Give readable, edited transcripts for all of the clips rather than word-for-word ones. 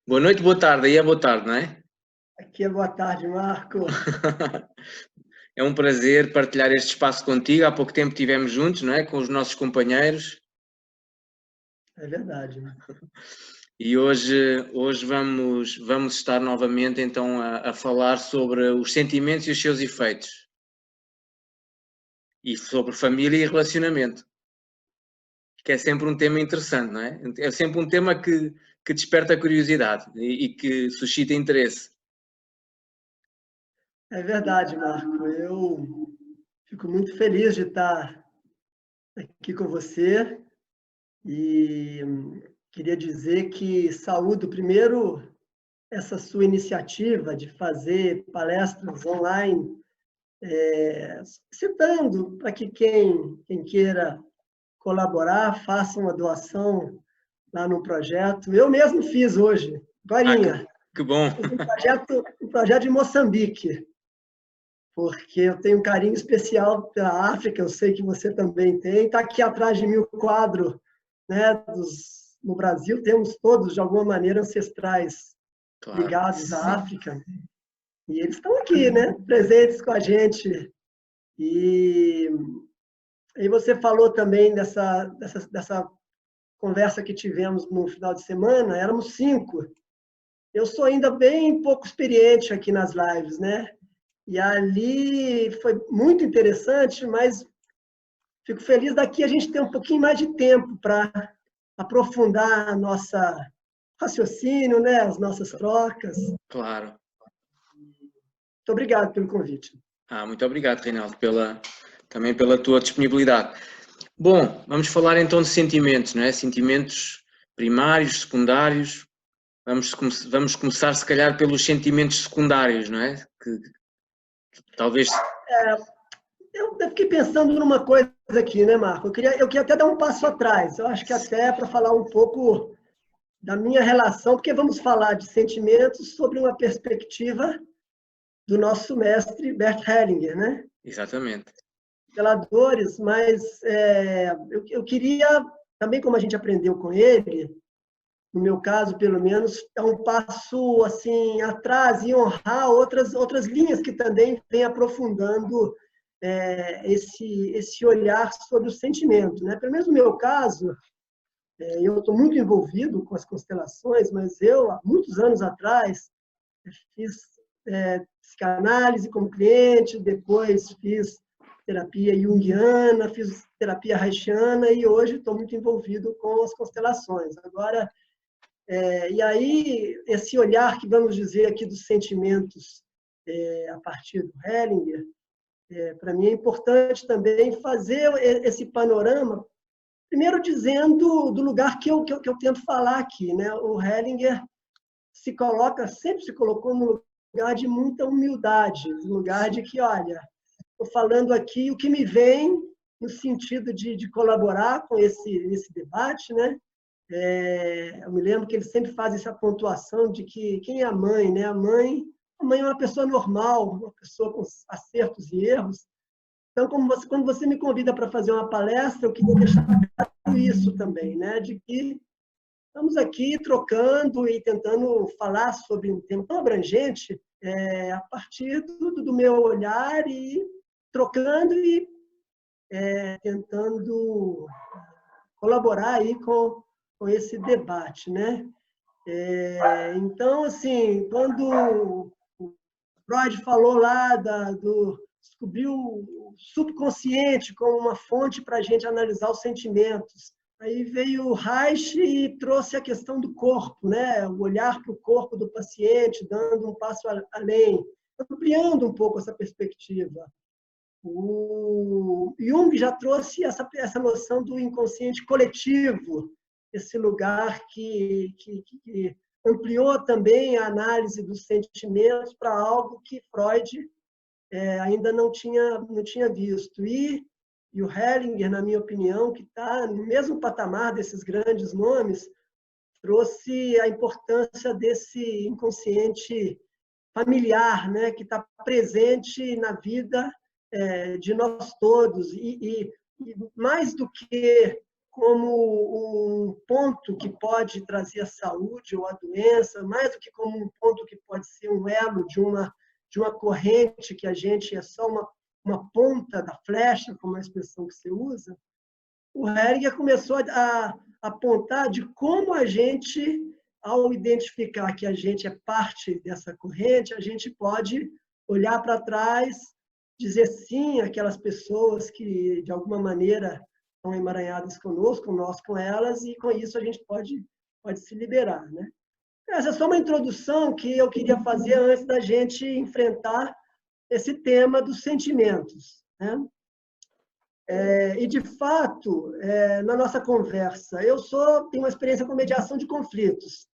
Boa noite, boa tarde. Aí é boa tarde, não é? Aqui é boa tarde, Marco. É um prazer partilhar este espaço contigo. Há pouco tempo estivemos juntos, não é? Com os nossos companheiros. É verdade. E hoje vamos estar novamente então a falar sobre os sentimentos e os seus efeitos. E sobre família e relacionamento. Que é sempre um tema interessante, não é? É sempre um tema que desperta curiosidade e que suscita interesse. É verdade, Marco. Eu fico muito feliz de estar aqui com você e queria dizer que saúdo primeiro essa sua iniciativa de fazer palestras online, citando para que quem queira colaborar faça uma doação lá no projeto. Eu mesmo fiz hoje, agorinha. Que bom! Um projeto de Moçambique, porque eu tenho um carinho especial pela África, eu sei que você também tem. Está aqui atrás de mim o quadro, né, no Brasil, temos todos, de alguma maneira, ancestrais ligados à África, e eles estão aqui, né, presentes com a gente. E você falou também dessa conversa que tivemos no final de semana, éramos 5. Eu sou ainda bem pouco experiente aqui nas lives, né? E ali foi muito interessante, mas fico feliz daqui a gente ter um pouquinho mais de tempo para aprofundar a nossa raciocínio, né? As nossas trocas. Claro. Muito obrigado pelo convite. Muito obrigado, Reinaldo, também pela tua disponibilidade. Bom, vamos falar então de sentimentos, não é? Sentimentos primários, secundários. Vamos começar, se calhar, pelos sentimentos secundários, não é? Que talvez... Eu fiquei pensando numa coisa aqui, né, Marco? Eu queria até dar um passo atrás. Eu acho que até para falar um pouco da minha relação, porque vamos falar de sentimentos sobre uma perspectiva do nosso mestre Bert Hellinger, né? Exatamente. Peladores, mas eu queria, também como a gente aprendeu com ele, no meu caso, pelo menos, dar um passo assim atrás e honrar outras linhas que também vêm aprofundando esse olhar sobre o sentimento, né? Pelo menos no meu caso, eu estou muito envolvido com as constelações, mas eu, há muitos anos atrás, fiz psicanálise como cliente, depois fiz terapia junguiana, fiz terapia haitiana e hoje estou muito envolvido com as constelações. Agora, e aí, esse olhar que vamos dizer aqui dos sentimentos a partir do Hellinger, para mim é importante também fazer esse panorama, primeiro dizendo do lugar que eu tento falar aqui, né? O Hellinger sempre se colocou no lugar de muita humildade, no lugar de que, olha, estou falando aqui o que me vem no sentido de colaborar com esse debate, né? Eu me lembro que ele sempre faz essa pontuação de que quem é a mãe, né? A mãe é uma pessoa normal, uma pessoa com acertos e erros. Então, quando você me convida para fazer uma palestra, eu queria deixar claro isso também, né? De que estamos aqui trocando e tentando falar sobre um tema tão abrangente a partir do meu olhar e trocando e tentando colaborar aí com esse debate, né? Então, assim, quando o Freud falou lá descobriu o subconsciente como uma fonte para a gente analisar os sentimentos, aí veio o Reich e trouxe a questão do corpo, né? O olhar para o corpo do paciente, dando um passo além, ampliando um pouco essa perspectiva. O Jung já trouxe essa noção do inconsciente coletivo, esse lugar que ampliou também a análise dos sentimentos para algo que Freud ainda não tinha visto. E o Hellinger, na minha opinião, que está no mesmo patamar desses grandes nomes, trouxe a importância desse inconsciente familiar, né, que está presente na vida de nós todos. E mais do que como um ponto que pode trazer a saúde ou a doença, mais do que como um ponto que pode ser um elo de uma corrente que a gente é só uma ponta da flecha, como a expressão que você usa, o Heringer começou a apontar de como a gente, ao identificar que a gente é parte dessa corrente, a gente pode olhar para trás, dizer sim àquelas pessoas que, de alguma maneira, estão emaranhadas conosco, nós com elas, e com isso a gente pode se liberar, né? Essa é só uma introdução que eu queria fazer antes da gente enfrentar esse tema dos sentimentos, né? E, de fato, na nossa conversa, eu tenho uma experiência com mediação de conflitos,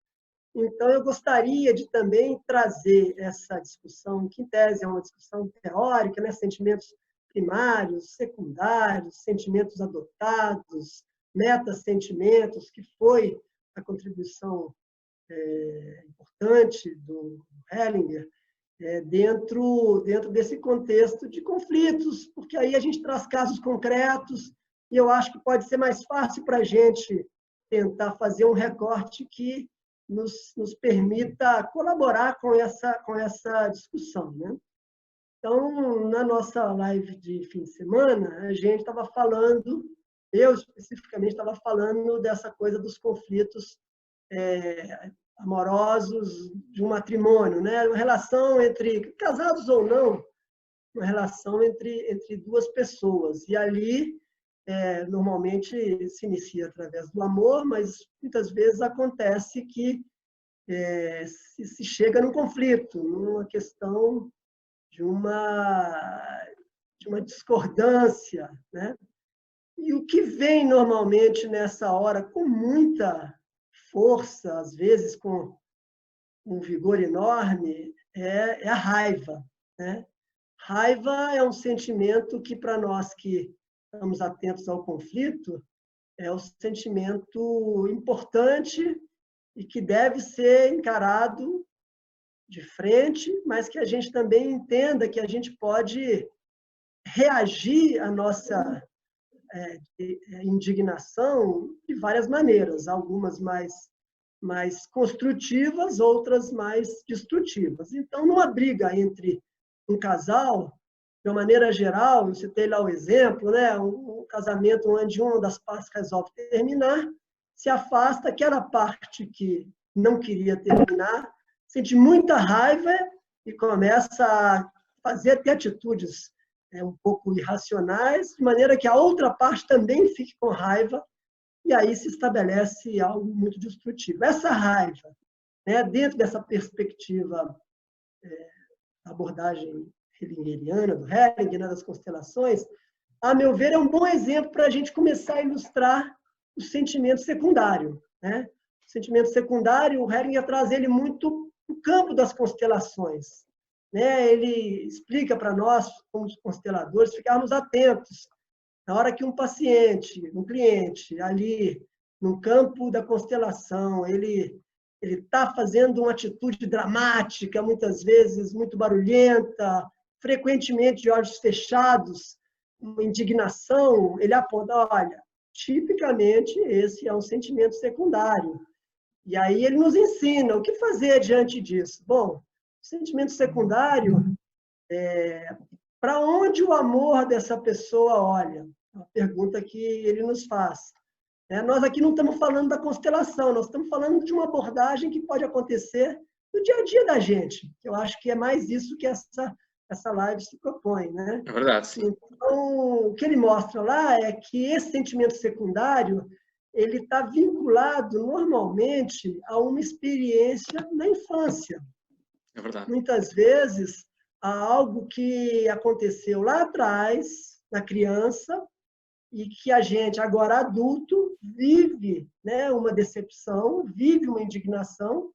então eu gostaria de também trazer essa discussão, que em tese é uma discussão teórica, né? Sentimentos primários, secundários, sentimentos adotados, metasentimentos, que foi a contribuição importante do Hellinger dentro desse contexto de conflitos, porque aí a gente traz casos concretos e eu acho que pode ser mais fácil para a gente tentar fazer um recorte que nos permita colaborar com essa discussão, né? Então, na nossa live de fim de semana, a gente estava falando, eu especificamente estava falando dessa coisa dos conflitos amorosos de um matrimônio, né? Uma relação entre, casados ou não, uma relação entre duas pessoas. E ali, normalmente, se inicia através do amor, mas muitas vezes acontece que se chega num conflito, numa questão de uma discordância, né? E o que vem normalmente nessa hora com muita força, às vezes com um vigor enorme, é a raiva, né? Raiva é um sentimento que, para nós que estamos atentos ao conflito, é um sentimento importante e que deve ser encarado de frente, mas que a gente também entenda que a gente pode reagir à nossa indignação de várias maneiras, algumas mais construtivas, outras mais destrutivas. Então, numa briga entre um casal, de uma maneira geral, eu citei lá o exemplo, né? Um casamento onde uma das partes resolve terminar, se afasta, aquela parte que não queria terminar, sente muita raiva e começa a fazer até atitudes um pouco irracionais, de maneira que a outra parte também fique com raiva, e aí se estabelece algo muito destrutivo. Essa raiva, né, dentro dessa perspectiva da abordagem hellingeriana, do Hellinger, né, das constelações, a meu ver, é um bom exemplo para a gente começar a ilustrar o sentimento secundário, né? O sentimento secundário, o Hellinger traz ele muito no campo das constelações, né? Ele explica para nós, como consteladores, ficarmos atentos na hora que um paciente, um cliente, ali no campo da constelação, ele está fazendo uma atitude dramática, muitas vezes muito barulhenta, frequentemente de olhos fechados, uma indignação, ele aponta, olha, tipicamente esse é um sentimento secundário. E aí ele nos ensina o que fazer diante disso. Bom, sentimento secundário, para onde o amor dessa pessoa olha? É uma pergunta que ele nos faz. Nós aqui não estamos falando da constelação, nós estamos falando de uma abordagem que pode acontecer no dia a dia da gente. Eu acho que é mais isso que essa live se propõe, né? É verdade, sim. Então, o que ele mostra lá é que esse sentimento secundário ele está vinculado normalmente a uma experiência na infância. É verdade. Muitas vezes, a algo que aconteceu lá atrás, na criança, e que a gente, agora adulto, vive, né, uma decepção, vive uma indignação,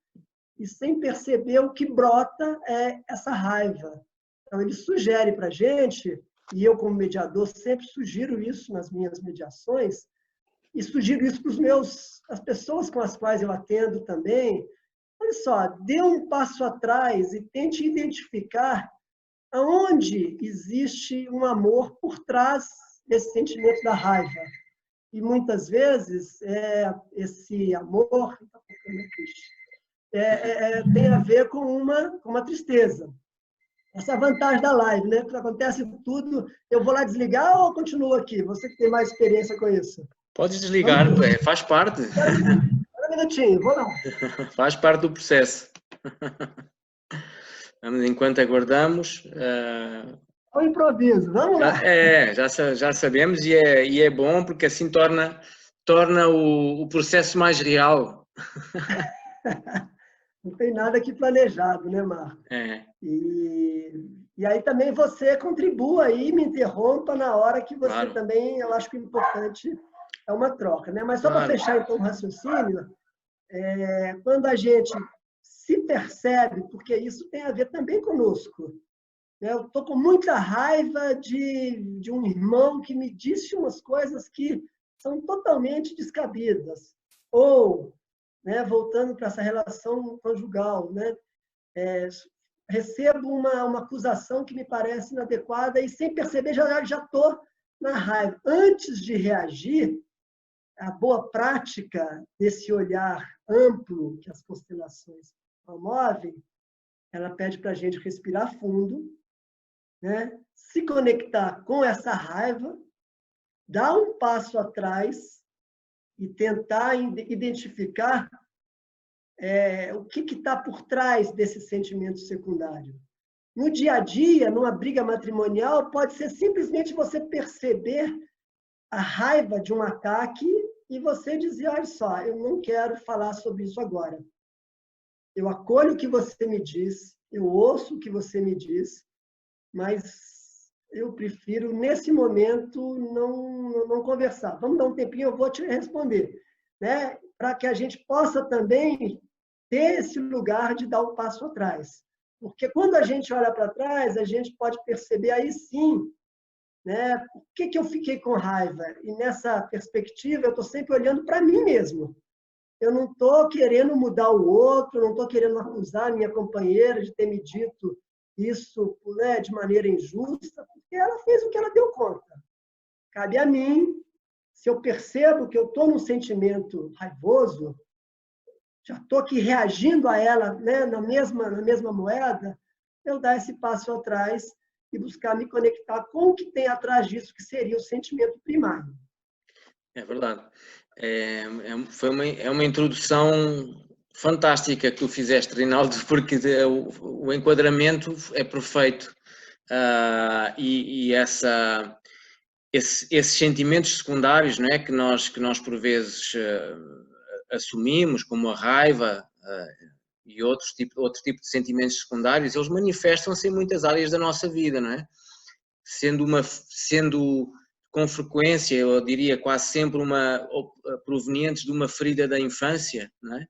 e sem perceber o que brota é essa raiva. Então, ele sugere para a gente, e eu, como mediador, sempre sugiro isso nas minhas mediações, e sugiro isso para as pessoas com as quais eu atendo também. Olha só, dê um passo atrás e tente identificar aonde existe um amor por trás desse sentimento da raiva. e muitas vezes esse amor tem a ver com uma tristeza. Essa é a vantagem da live, né? Porque acontece tudo. Eu vou lá desligar ou continuo aqui? Você que tem mais experiência com isso. Podes desligar, faz parte. Espera um minutinho, vou não. Faz parte do processo. Vamos, enquanto aguardamos. Ao improviso, vamos lá. Já sabemos e é bom porque assim torna o processo mais real. Não tem nada aqui planejado, né, Marco? E aí também você contribua aí, me interrompa na hora que você Claro. também, eu acho que o importante é uma troca, né? Mas só para fechar então o raciocínio, quando a gente se percebe, porque isso tem a ver também conosco, né? Eu estou com muita raiva de um irmão que me disse umas coisas que são totalmente descabidas. Ou, né, voltando para essa relação conjugal, né? Recebo uma acusação que me parece inadequada e, sem perceber, já estou na raiva. Antes de reagir, a boa prática desse olhar amplo que as constelações promovem, ela pede para a gente respirar fundo, né? Se conectar com essa raiva, dar um passo atrás e tentar identificar o que está por trás desse sentimento secundário. No dia a dia, numa briga matrimonial, pode ser simplesmente você perceber a raiva de um ataque e você dizer, olha só, eu não quero falar sobre isso agora. Eu acolho o que você me diz, eu ouço o que você me diz, mas eu prefiro, nesse momento, não conversar. Vamos dar um tempinho, eu vou te responder, né? Para que a gente possa também ter esse lugar de dar um passo atrás. Porque quando a gente olha para trás, a gente pode perceber aí sim, né? Por que eu fiquei com raiva? E nessa perspectiva, eu estou sempre olhando para mim mesmo. Eu não estou querendo mudar o outro, não estou querendo acusar a minha companheira de ter me dito isso, né, de maneira injusta, porque ela fez o que ela deu conta. Cabe a mim, se eu percebo que eu estou num sentimento raivoso, já estou aqui reagindo a ela, né, na mesma moeda, eu dar esse passo atrás e buscar me conectar com o que tem atrás disso, que seria o sentimento primário. É verdade. É uma introdução fantástica que tu fizeste, Reinaldo, porque o enquadramento é perfeito. E esses sentimentos secundários, não é, que nós por vezes assumimos, como a raiva e outro tipo de sentimentos secundários, eles manifestam-se em muitas áreas da nossa vida, não é? Sendo com frequência, eu diria quase sempre provenientes de uma ferida da infância, não é?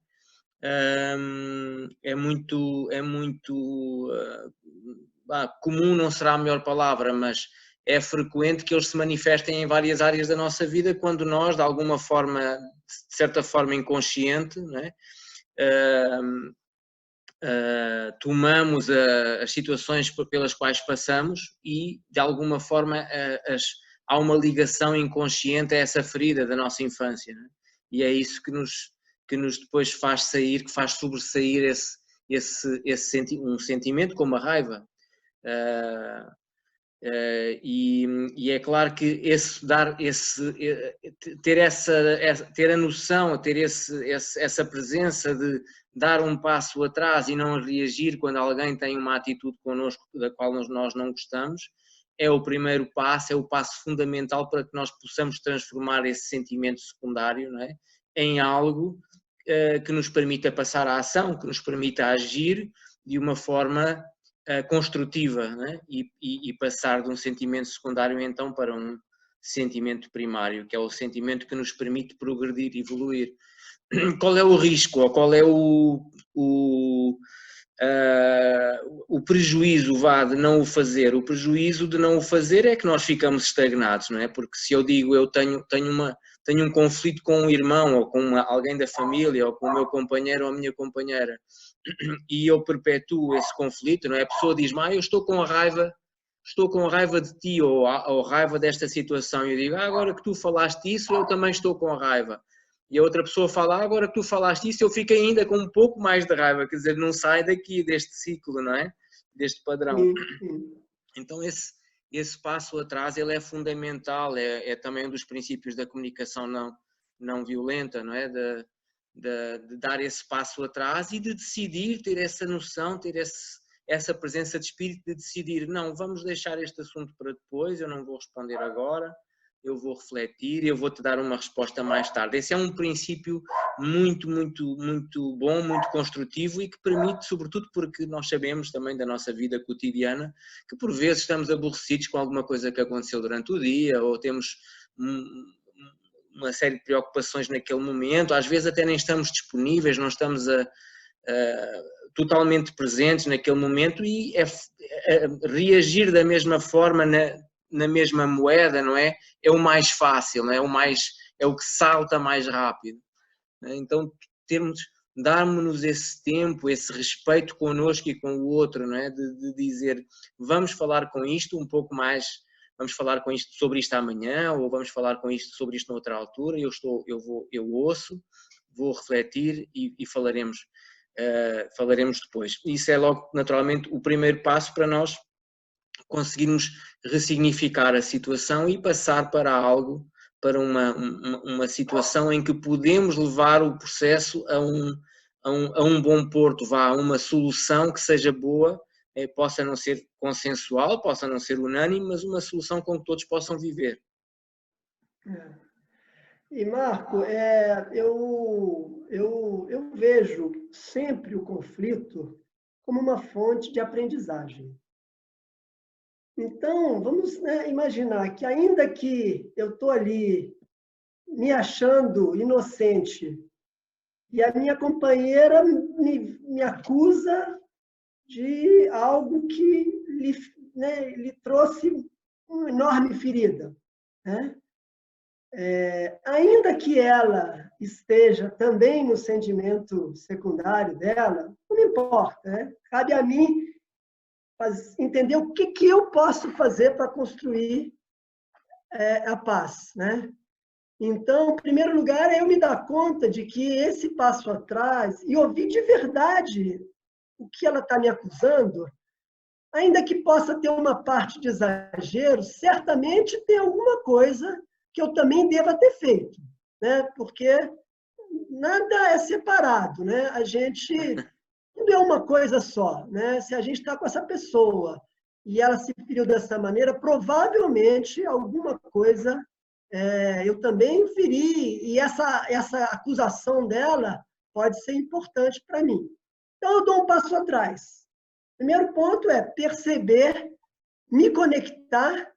É muito comum, não será a melhor palavra, mas é frequente que eles se manifestem em várias áreas da nossa vida quando nós, de alguma forma, de certa forma inconsciente, não é? Tomamos as situações pelas quais passamos e, de alguma forma, há uma ligação inconsciente a essa ferida da nossa infância, não é? E é isso que nos depois faz sair, que faz sobressair um sentimento como a raiva. E é claro que ter a noção, ter essa presença de dar um passo atrás e não reagir quando alguém tem uma atitude connosco da qual nós não gostamos, é o primeiro passo, é o passo fundamental para que nós possamos transformar esse sentimento secundário, não é, em algo que nos permita passar à ação, que nos permita agir de uma forma construtiva, né? E passar de um sentimento secundário então para um sentimento primário, que é o sentimento que nos permite progredir e evoluir. Qual é o risco, ou qual é o prejuízo de não o fazer? O prejuízo de não o fazer é que nós ficamos estagnados, não é? Porque se eu digo eu tenho um conflito com um irmão, ou com alguém da família, ou com o meu companheiro ou a minha companheira, e eu perpetuo esse conflito, não é? A pessoa diz-me, eu estou com raiva estou com raiva de ti ou raiva desta situação, e eu digo, agora que tu falaste isso, eu também estou com raiva. E a outra pessoa fala, agora que tu falaste isso, eu fico ainda com um pouco mais de raiva, quer dizer, não sai daqui deste ciclo, não é? Deste padrão. Então esse passo atrás, ele é fundamental, é também um dos princípios da comunicação não violenta, não é? De dar esse passo atrás e de decidir, ter essa noção, ter essa presença de espírito de decidir, não, vamos deixar este assunto para depois, eu não vou responder agora, eu vou refletir, eu vou-te dar uma resposta mais tarde. Esse é um princípio muito, muito, muito bom, muito construtivo e que permite, sobretudo porque nós sabemos também da nossa vida cotidiana, que por vezes estamos aborrecidos com alguma coisa que aconteceu durante o dia ou temos uma série de preocupações naquele momento, às vezes até nem estamos disponíveis, não estamos totalmente presentes naquele momento e reagir da mesma forma na mesma moeda, não é? É o mais fácil, não é? É o que salta mais rápido. Então, darmos-nos esse tempo, esse respeito connosco e com o outro, não é? De dizer, vamos falar com isto um pouco mais, vamos falar sobre isto amanhã, ou vamos falar sobre isto noutra altura, eu ouço, vou refletir e falaremos depois. Isso é logo, naturalmente, o primeiro passo para nós conseguirmos ressignificar a situação e passar para algo, para uma situação em que podemos levar o processo a um bom porto, a uma solução que seja boa, possa não ser consensual, possa não ser unânime, mas uma solução com que todos possam viver. E, Marco, eu vejo sempre o conflito como uma fonte de aprendizagem. Então, vamos imaginar que ainda que eu estou ali me achando inocente e a minha companheira me acusa de algo que lhe trouxe uma enorme ferida, né? Ainda que ela esteja também no sentimento secundário dela, não me importa, né? Cabe a mim entender o que eu posso fazer para construir a paz, né? Então, em primeiro lugar, é eu me dar conta de que esse passo atrás e ouvir de verdade o que ela está me acusando, ainda que possa ter uma parte de exagero, certamente tem alguma coisa que eu também deva ter feito, né? Porque nada é separado, né? A gente tudo é uma coisa só, né? Se a gente está com essa pessoa e ela se feriu dessa maneira, provavelmente alguma coisa eu também feri, e essa acusação dela pode ser importante para mim. Então, eu dou um passo atrás. Primeiro ponto é perceber, me conectar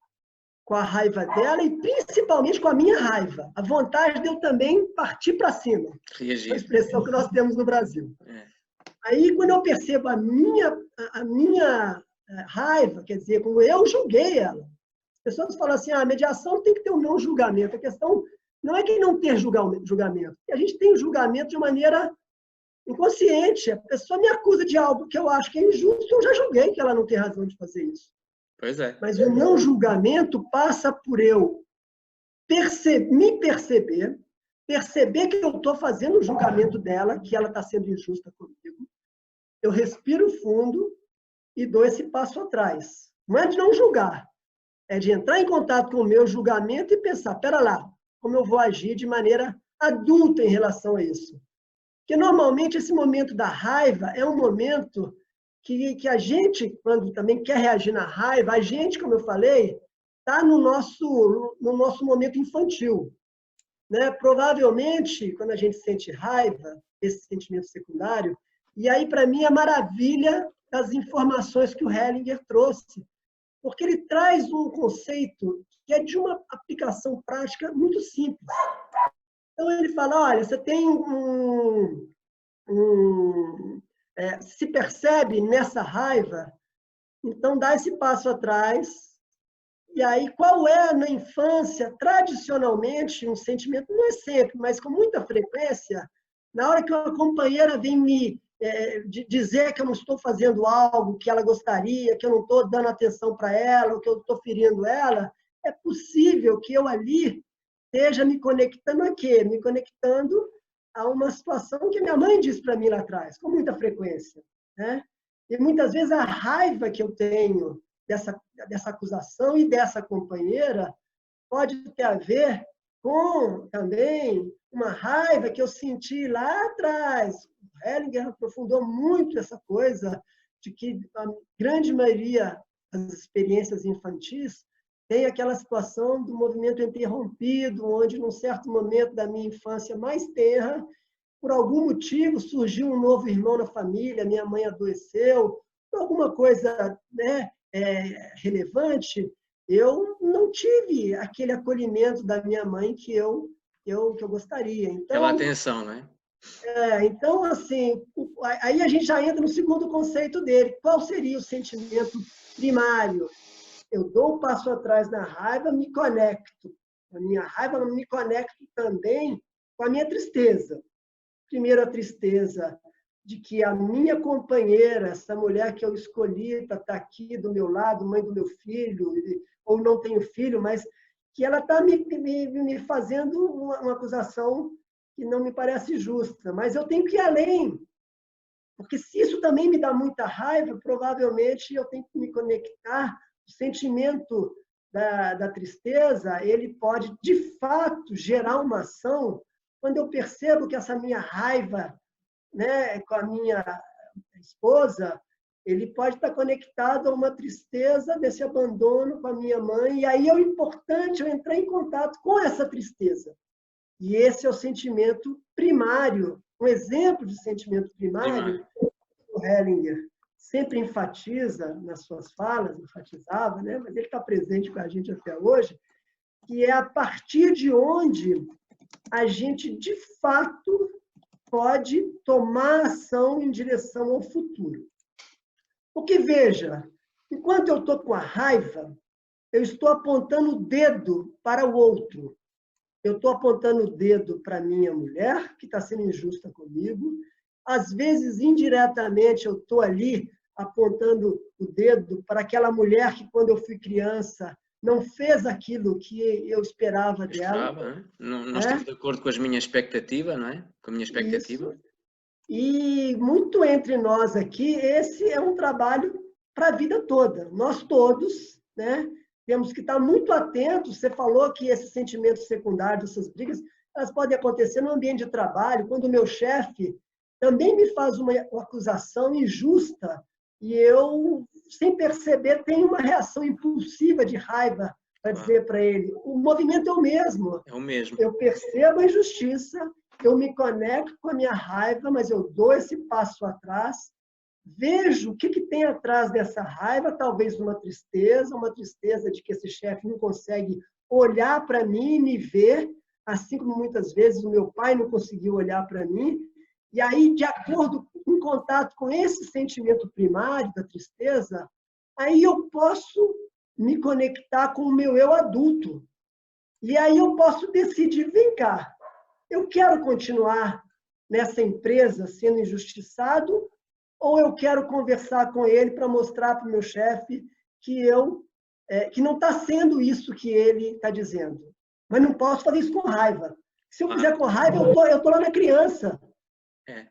com a raiva dela e principalmente com a minha raiva. A vontade de eu também partir para cima. Reagir. É a expressão que nós temos no Brasil. Aí, quando eu percebo a minha raiva, quer dizer, como eu julguei ela. As pessoas falam assim, a mediação tem que ter um não julgamento. A questão não é que não ter julgamento. A gente tem julgamento de maneira inconsciente. A pessoa me acusa de algo que eu acho que é injusto, eu já julguei que ela não tem razão de fazer isso. Pois é. Mas o não julgamento passa por eu me perceber que eu estou fazendo o julgamento dela, que ela está sendo injusta comigo. Eu respiro fundo e dou esse passo atrás. Não é de não julgar, é de entrar em contato com o meu julgamento e pensar, pera lá, como eu vou agir de maneira adulta em relação a isso. Porque, normalmente, esse momento da raiva é um momento que a gente, quando também quer reagir na raiva, a gente, como eu falei, está no nosso momento infantil, né? Provavelmente, quando a gente sente raiva, esse sentimento secundário, e aí, para mim, a maravilha das informações que o Hellinger trouxe, porque ele traz um conceito que é de uma aplicação prática muito simples. Então, ele fala, olha, você tem se percebe nessa raiva, então dá esse passo atrás. E aí, qual é, na infância, tradicionalmente, um sentimento, não é sempre, mas com muita frequência, na hora que uma companheira vem me de dizer que eu não estou fazendo algo que ela gostaria, que eu não estou dando atenção para ela, ou que eu estou ferindo ela, é possível que eu ali esteja me conectando a quê? Me conectando a uma situação que minha mãe disse para mim lá atrás, com muita frequência, né? E muitas vezes a raiva que eu tenho dessa acusação e dessa companheira pode ter a ver com também uma raiva que eu senti lá atrás. O Hellinger aprofundou muito essa coisa de que a grande maioria das experiências infantis tem aquela situação do movimento interrompido, onde, num certo momento da minha infância mais tenra, por algum motivo surgiu um novo irmão na família, minha mãe adoeceu, por alguma coisa, né, relevante, eu não tive aquele acolhimento da minha mãe que eu gostaria. Então, aquela atenção, né? Então, assim, aí a gente já entra no segundo conceito dele. Qual seria o sentimento primário? Eu dou um passo atrás na raiva, me conecto. A minha raiva, me conecto também com a minha tristeza. Primeiro, a tristeza de que a minha companheira, essa mulher que eu escolhi para estar aqui do meu lado, mãe do meu filho, ou não tenho filho, mas que ela está me fazendo uma acusação que não me parece justa. Mas eu tenho que ir além, porque se isso também me dá muita raiva, provavelmente eu tenho que me conectar. O sentimento da tristeza, ele pode, de fato, gerar uma ação quando eu percebo que essa minha raiva, né, com a minha esposa, ele pode estar conectado a uma tristeza desse abandono com a minha mãe, e aí é o importante eu entrar em contato com essa tristeza. E esse é o sentimento primário, um exemplo de sentimento primário, o Hellinger sempre enfatiza nas suas falas, enfatizava, né, mas ele está presente com a gente até hoje, que é a partir de onde a gente, de fato, pode tomar ação em direção ao futuro. Porque, veja, enquanto eu estou com a raiva, eu estou apontando o dedo para o outro. Eu estou apontando o dedo para a minha mulher, que está sendo injusta comigo. Às vezes, indiretamente, eu estou ali apontando o dedo para aquela mulher que, quando eu fui criança, não fez aquilo que eu esperava dela. Né? Não esteve de acordo com a minha expectativa, não é? Com a minha expectativa. Isso. E muito entre nós aqui, esse é um trabalho para a vida toda. Nós todos, né, temos que estar muito atentos. Você falou que esses sentimentos secundários, essas brigas, elas podem acontecer no ambiente de trabalho, quando o meu chefe também me faz uma acusação injusta e eu, sem perceber, tenho uma reação impulsiva de raiva para dizer para ele. O movimento é o mesmo. É o mesmo. Eu percebo a injustiça, eu me conecto com a minha raiva, mas eu dou esse passo atrás, vejo o que tem atrás dessa raiva, talvez uma tristeza de que esse chefe não consegue olhar para mim e me ver, assim como muitas vezes o meu pai não conseguiu olhar para mim. E aí, de acordo, em contato com esse sentimento primário da tristeza, aí eu posso me conectar com o meu eu adulto. E aí eu posso decidir, vem cá, eu quero continuar nessa empresa sendo injustiçado ou eu quero conversar com ele para mostrar para o meu chefe que não está sendo isso que ele está dizendo. Mas não posso fazer isso com raiva. Se eu fizer com raiva, eu estou lá na criança.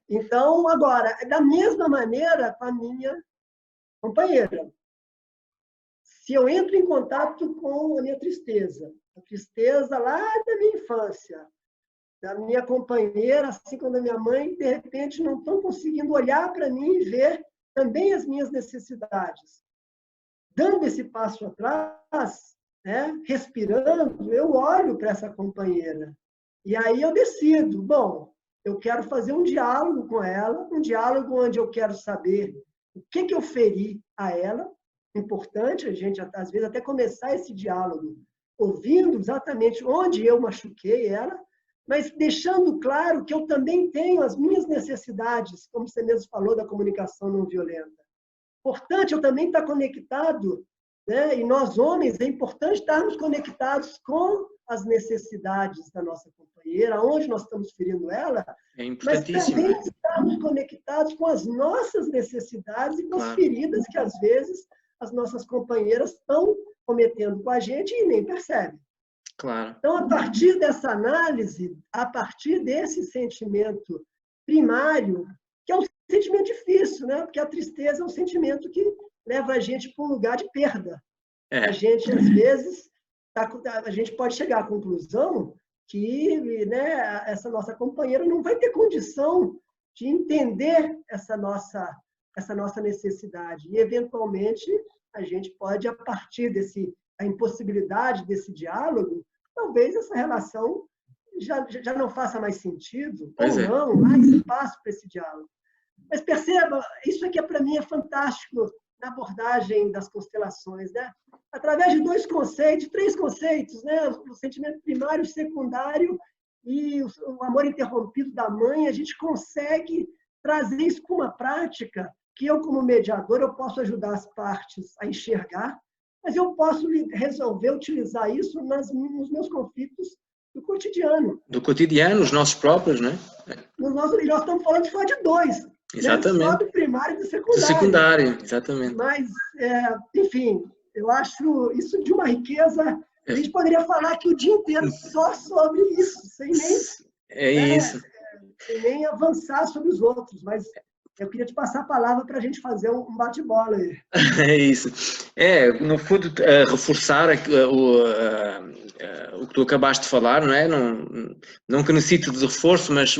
Então, agora, da mesma maneira com a minha companheira. Se eu entro em contato com a minha tristeza, a tristeza lá da minha infância, da minha companheira, assim como da minha mãe, de repente não estão conseguindo olhar para mim e ver também as minhas necessidades. Dando esse passo atrás, né, respirando, eu olho para essa companheira. E aí eu decido, bom, eu quero fazer um diálogo com ela, um diálogo onde eu quero saber o que eu feri a ela. Importante a gente, às vezes, até começar esse diálogo ouvindo exatamente onde eu machuquei ela, mas deixando claro que eu também tenho as minhas necessidades, como você mesmo falou da comunicação não violenta. Importante eu também estar conectado, né? E nós homens, é importante estarmos conectados com as necessidades da nossa companheira, onde nós estamos ferindo ela, é importantíssimo, mas também estamos conectados com as nossas necessidades e com as Claro. feridas que, às vezes, as nossas companheiras estão cometendo com a gente e nem percebem. Claro. Então, a partir dessa análise, a partir desse sentimento primário, que é um sentimento difícil, né? Porque a tristeza é um sentimento que leva a gente para um lugar de perda. A gente, às vezes, a gente pode chegar à conclusão que, né, essa nossa companheira não vai ter condição de entender essa nossa necessidade. E, eventualmente, a gente pode, a partir a impossibilidade desse diálogo, talvez essa relação já não faça mais sentido, Pois ou é. não, há espaço para esse diálogo. Mas perceba, isso aqui para mim é fantástico na abordagem das constelações, né? Através de três conceitos, né? O sentimento primário, secundário e o amor interrompido da mãe, a gente consegue trazer isso para uma prática que eu, como mediador, eu posso ajudar as partes a enxergar, mas eu posso resolver utilizar isso nos meus conflitos do cotidiano. Do cotidiano, os nossos próprios, né? E nós estamos falando só de dois. Exatamente. Né? Só do primário e do Do secundário, exatamente. Mas, enfim, eu acho isso de uma riqueza. A gente poderia falar aqui o dia inteiro só sobre isso, sem nem avançar sobre os outros. Mas eu queria te passar a palavra para a gente fazer um bate-bola aí. É isso. No fundo, reforçar o que tu acabaste de falar, não é? Não que necessite de reforço, mas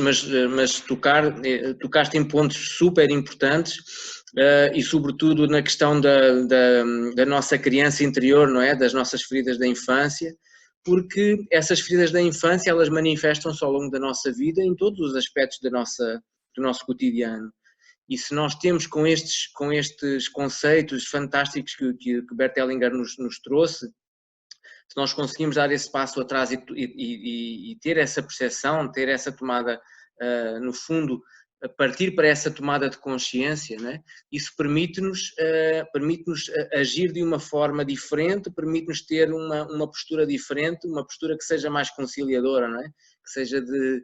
tocaste em pontos super importantes e, sobretudo, na questão da nossa criança interior, não é? Das nossas feridas da infância, porque essas feridas da infância, elas manifestam-se ao longo da nossa vida em todos os aspectos do nosso cotidiano. E se nós temos com estes conceitos fantásticos que Bert Hellinger nos trouxe, se nós conseguimos dar esse passo atrás e ter essa percepção, ter essa tomada, no fundo, partir para essa tomada de consciência, né? Isso permite-nos agir de uma forma diferente, permite-nos ter uma postura diferente, uma postura que seja mais conciliadora, não é? Que seja de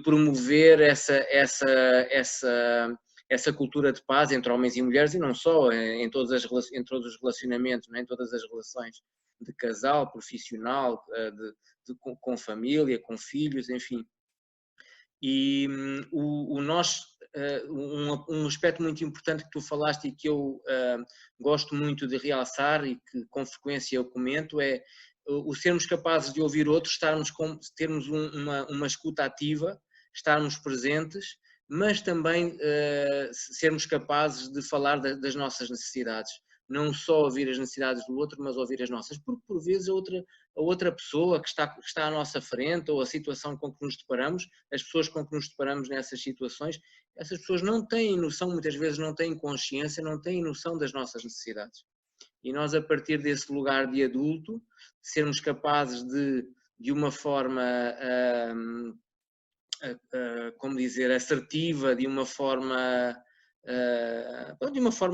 promover essa cultura de paz entre homens e mulheres, e não só, em todos os relacionamentos, não é? Em todas as relações de casal, profissional, com família, com filhos, enfim. E um aspecto muito importante que tu falaste e que eu gosto muito de realçar e que com frequência eu comento é o sermos capazes de ouvir outros, termos uma escuta ativa, estarmos presentes, mas também sermos capazes de falar das nossas necessidades. Não só ouvir as necessidades do outro, mas ouvir as nossas, porque por vezes a outra pessoa que está à nossa frente, ou a situação com que nos deparamos, as pessoas com que nos deparamos nessas situações, essas pessoas não têm noção, muitas vezes não têm consciência, não têm noção das nossas necessidades. E nós, a partir desse lugar de adulto, sermos capazes de uma forma, como dizer, assertiva, de uma forma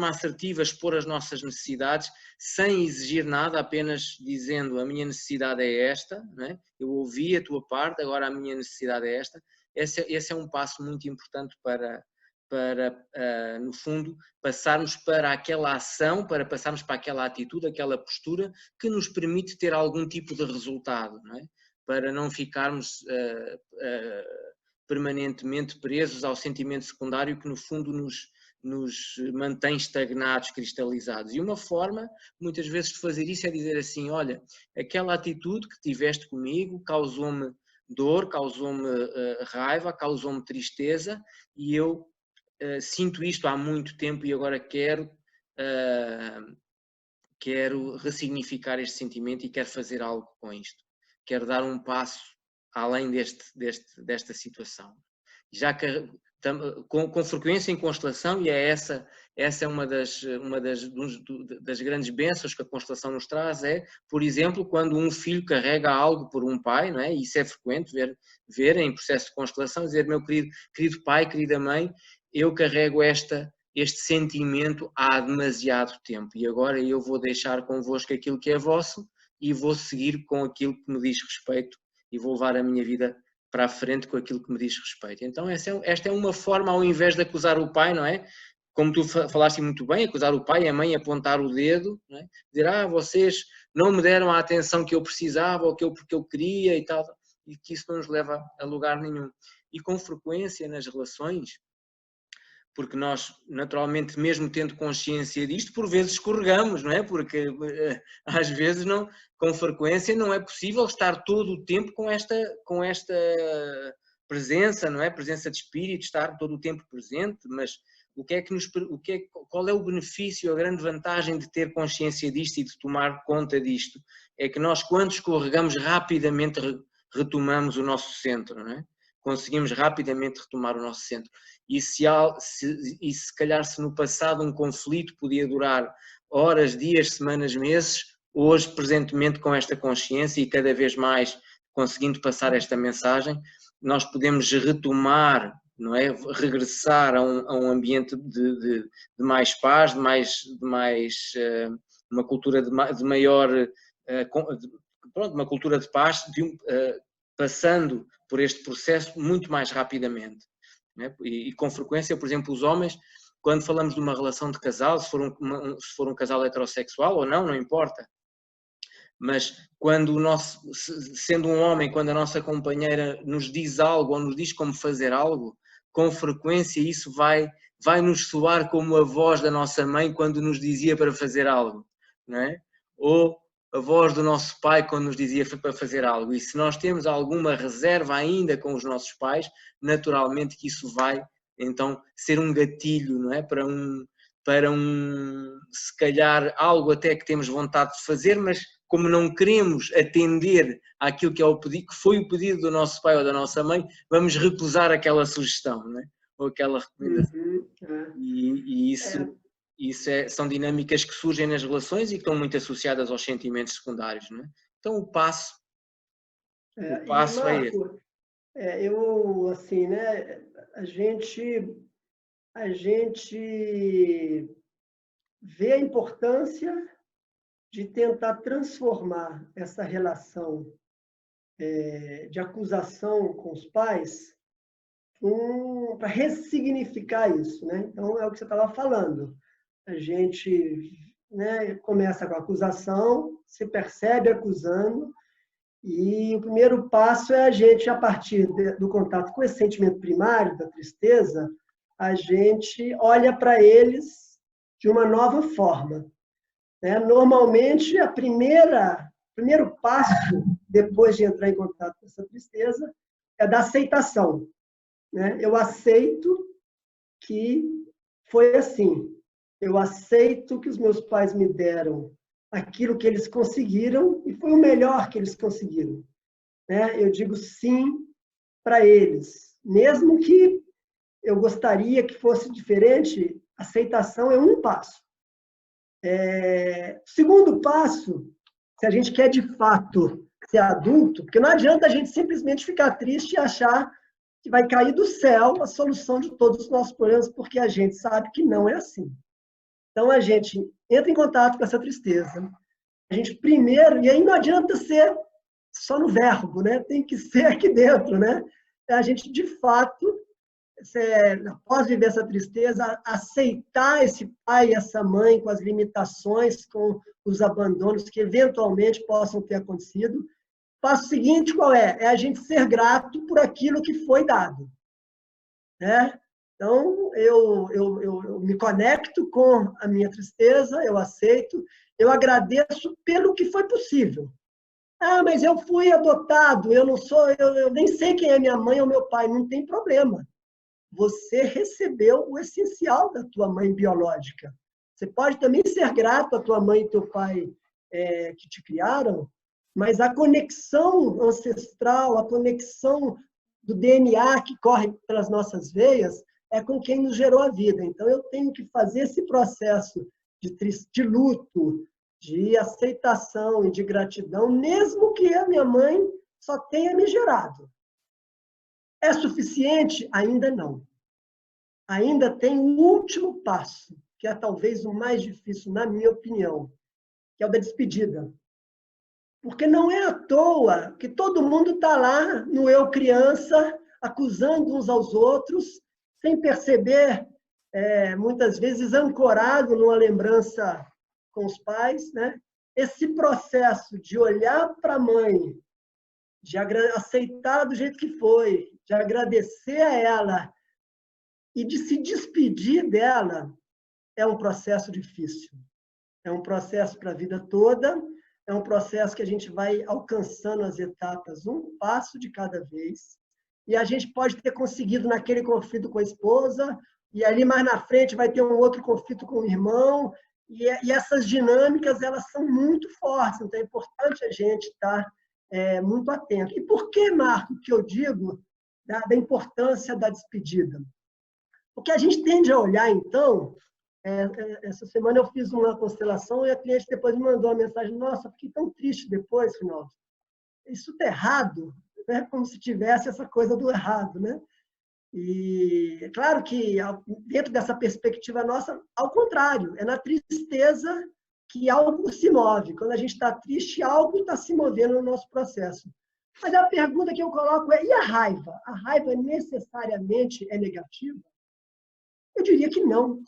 assertiva, expor as nossas necessidades, sem exigir nada, apenas dizendo a minha necessidade é esta, né? Eu ouvi a tua parte, agora a minha necessidade é esta. Esse é um passo muito importante para no fundo, passarmos para aquela ação, para passarmos para aquela atitude, aquela postura que nos permite ter algum tipo de resultado, não é? Para não ficarmos permanentemente presos ao sentimento secundário que, no fundo, nos mantém estagnados, cristalizados. E uma forma, muitas vezes, de fazer isso é dizer assim, olha, aquela atitude que tiveste comigo causou-me dor, causou-me raiva, causou-me tristeza, e eu sinto isto há muito tempo e agora quero ressignificar este sentimento e quero fazer algo com isto. Quero dar um passo além desta situação. Já que com frequência em constelação, e essa é uma das grandes bênçãos que a constelação nos traz, é, por exemplo, quando um filho carrega algo por um pai, não é? Isso é frequente ver em processo de constelação, dizer, meu querido pai, querida mãe, eu carrego este sentimento há demasiado tempo e agora eu vou deixar convosco aquilo que é vosso e vou seguir com aquilo que me diz respeito e vou levar a minha vida para a frente com aquilo que me diz respeito. Então esta é uma forma, ao invés de acusar o pai, não é? Como tu falaste muito bem, acusar o pai e a mãe, apontar o dedo, não é? Dizer, vocês não me deram a atenção que eu precisava ou porque eu queria e tal, e que isso não nos leva a lugar nenhum. E com frequência nas relações, porque nós, naturalmente, mesmo tendo consciência disto, por vezes escorregamos, não é? Porque às vezes, não, com frequência, não é possível estar todo o tempo com esta presença, não é? Presença de espírito, estar todo o tempo presente, mas qual é o benefício, a grande vantagem de ter consciência disto e de tomar conta disto? É que nós, quando escorregamos, rapidamente retomamos o nosso centro, não é? Conseguimos rapidamente retomar o nosso centro. E se calhar se no passado um conflito podia durar horas, dias, semanas, meses, hoje, presentemente, com esta consciência e cada vez mais conseguindo passar esta mensagem, nós podemos retomar, não é? Regressar a um ambiente de mais paz, de mais uma cultura de maior, uma cultura de paz, passando por este processo muito mais rapidamente. Né? E com frequência, por exemplo, os homens, quando falamos de uma relação de casal, se for um casal heterossexual ou não importa, mas quando sendo um homem, quando a nossa companheira nos diz algo ou nos diz como fazer algo, com frequência isso vai nos soar como a voz da nossa mãe quando nos dizia para fazer algo, não é? Ou a voz do nosso pai quando nos dizia para fazer algo. E se nós temos alguma reserva ainda com os nossos pais, naturalmente que isso vai então ser um gatilho, não é? Para se calhar algo até que temos vontade de fazer, mas como não queremos atender àquilo que é que foi o pedido do nosso pai ou da nossa mãe, vamos recusar aquela sugestão, não é? Ou aquela recomendação. E isso são dinâmicas que surgem nas relações e que estão muito associadas aos sentimentos secundários, não é? Então o passo Marco, é esse. Eu, assim, né, a gente vê a importância de tentar transformar essa relação de acusação com os pais para ressignificar isso, né? Então, é o que você estava falando. A gente, né, começa com a acusação, se percebe acusando, e o primeiro passo é a gente, a partir do contato com esse sentimento primário, da tristeza, a gente olha para eles de uma nova forma. Né? Normalmente, o primeiro passo, depois de entrar em contato com essa tristeza, é da aceitação. Né? Eu aceito que foi assim. Eu aceito que os meus pais me deram aquilo que eles conseguiram e foi o melhor que eles conseguiram. Né? Eu digo sim para eles. Mesmo que eu gostaria que fosse diferente, aceitação é um passo. Segundo passo, se a gente quer de fato ser adulto, porque não adianta a gente simplesmente ficar triste e achar que vai cair do céu a solução de todos os nossos problemas, porque a gente sabe que não é assim. Então, a gente entra em contato com essa tristeza. A gente primeiro, e aí não adianta ser só no verbo, né? Tem que ser aqui dentro, né? A gente, de fato, após viver essa tristeza, aceitar esse pai e essa mãe com as limitações, com os abandonos que eventualmente possam ter acontecido. O passo seguinte qual é? É a gente ser grato por aquilo que foi dado. Né? Então, eu me conecto com a minha tristeza, eu aceito, eu agradeço pelo que foi possível. Mas eu fui adotado, eu nem sei quem é minha mãe ou meu pai, não tem problema. Você recebeu o essencial da tua mãe biológica. Você pode também ser grato à tua mãe e teu pai que te criaram, mas a conexão ancestral, a conexão do DNA que corre pelas nossas veias é com quem nos gerou a vida. Então, eu tenho que fazer esse processo de luto, de aceitação e de gratidão, mesmo que a minha mãe só tenha me gerado. É suficiente? Ainda não. Ainda tem o último passo, que é talvez o mais difícil, na minha opinião, que é o da despedida. Porque não é à toa que todo mundo está lá no eu criança, acusando uns aos outros, sem perceber, muitas vezes ancorado numa lembrança com os pais, né? Esse processo de olhar para a mãe, de aceitar do jeito que foi, de agradecer a ela e de se despedir dela, é um processo difícil. É um processo para a vida toda, é um processo que a gente vai alcançando as etapas, um passo de cada vez. E a gente pode ter conseguido naquele conflito com a esposa, e ali mais na frente vai ter um outro conflito com o irmão, e essas dinâmicas, elas são muito fortes, então é importante a gente estar muito atento. E por que, Marco, que eu digo da importância da despedida? Porque a gente tende a olhar, então, essa semana eu fiz uma constelação e a cliente depois me mandou uma mensagem: nossa, fiquei tão triste depois, final. Isso está errado, né? Como se tivesse essa coisa do errado, né? E é claro que dentro dessa perspectiva nossa, ao contrário, é na tristeza que algo se move. Quando a gente está triste, algo está se movendo no nosso processo. Mas a pergunta que eu coloco é: e a raiva? A raiva necessariamente é negativa? Eu diria que não.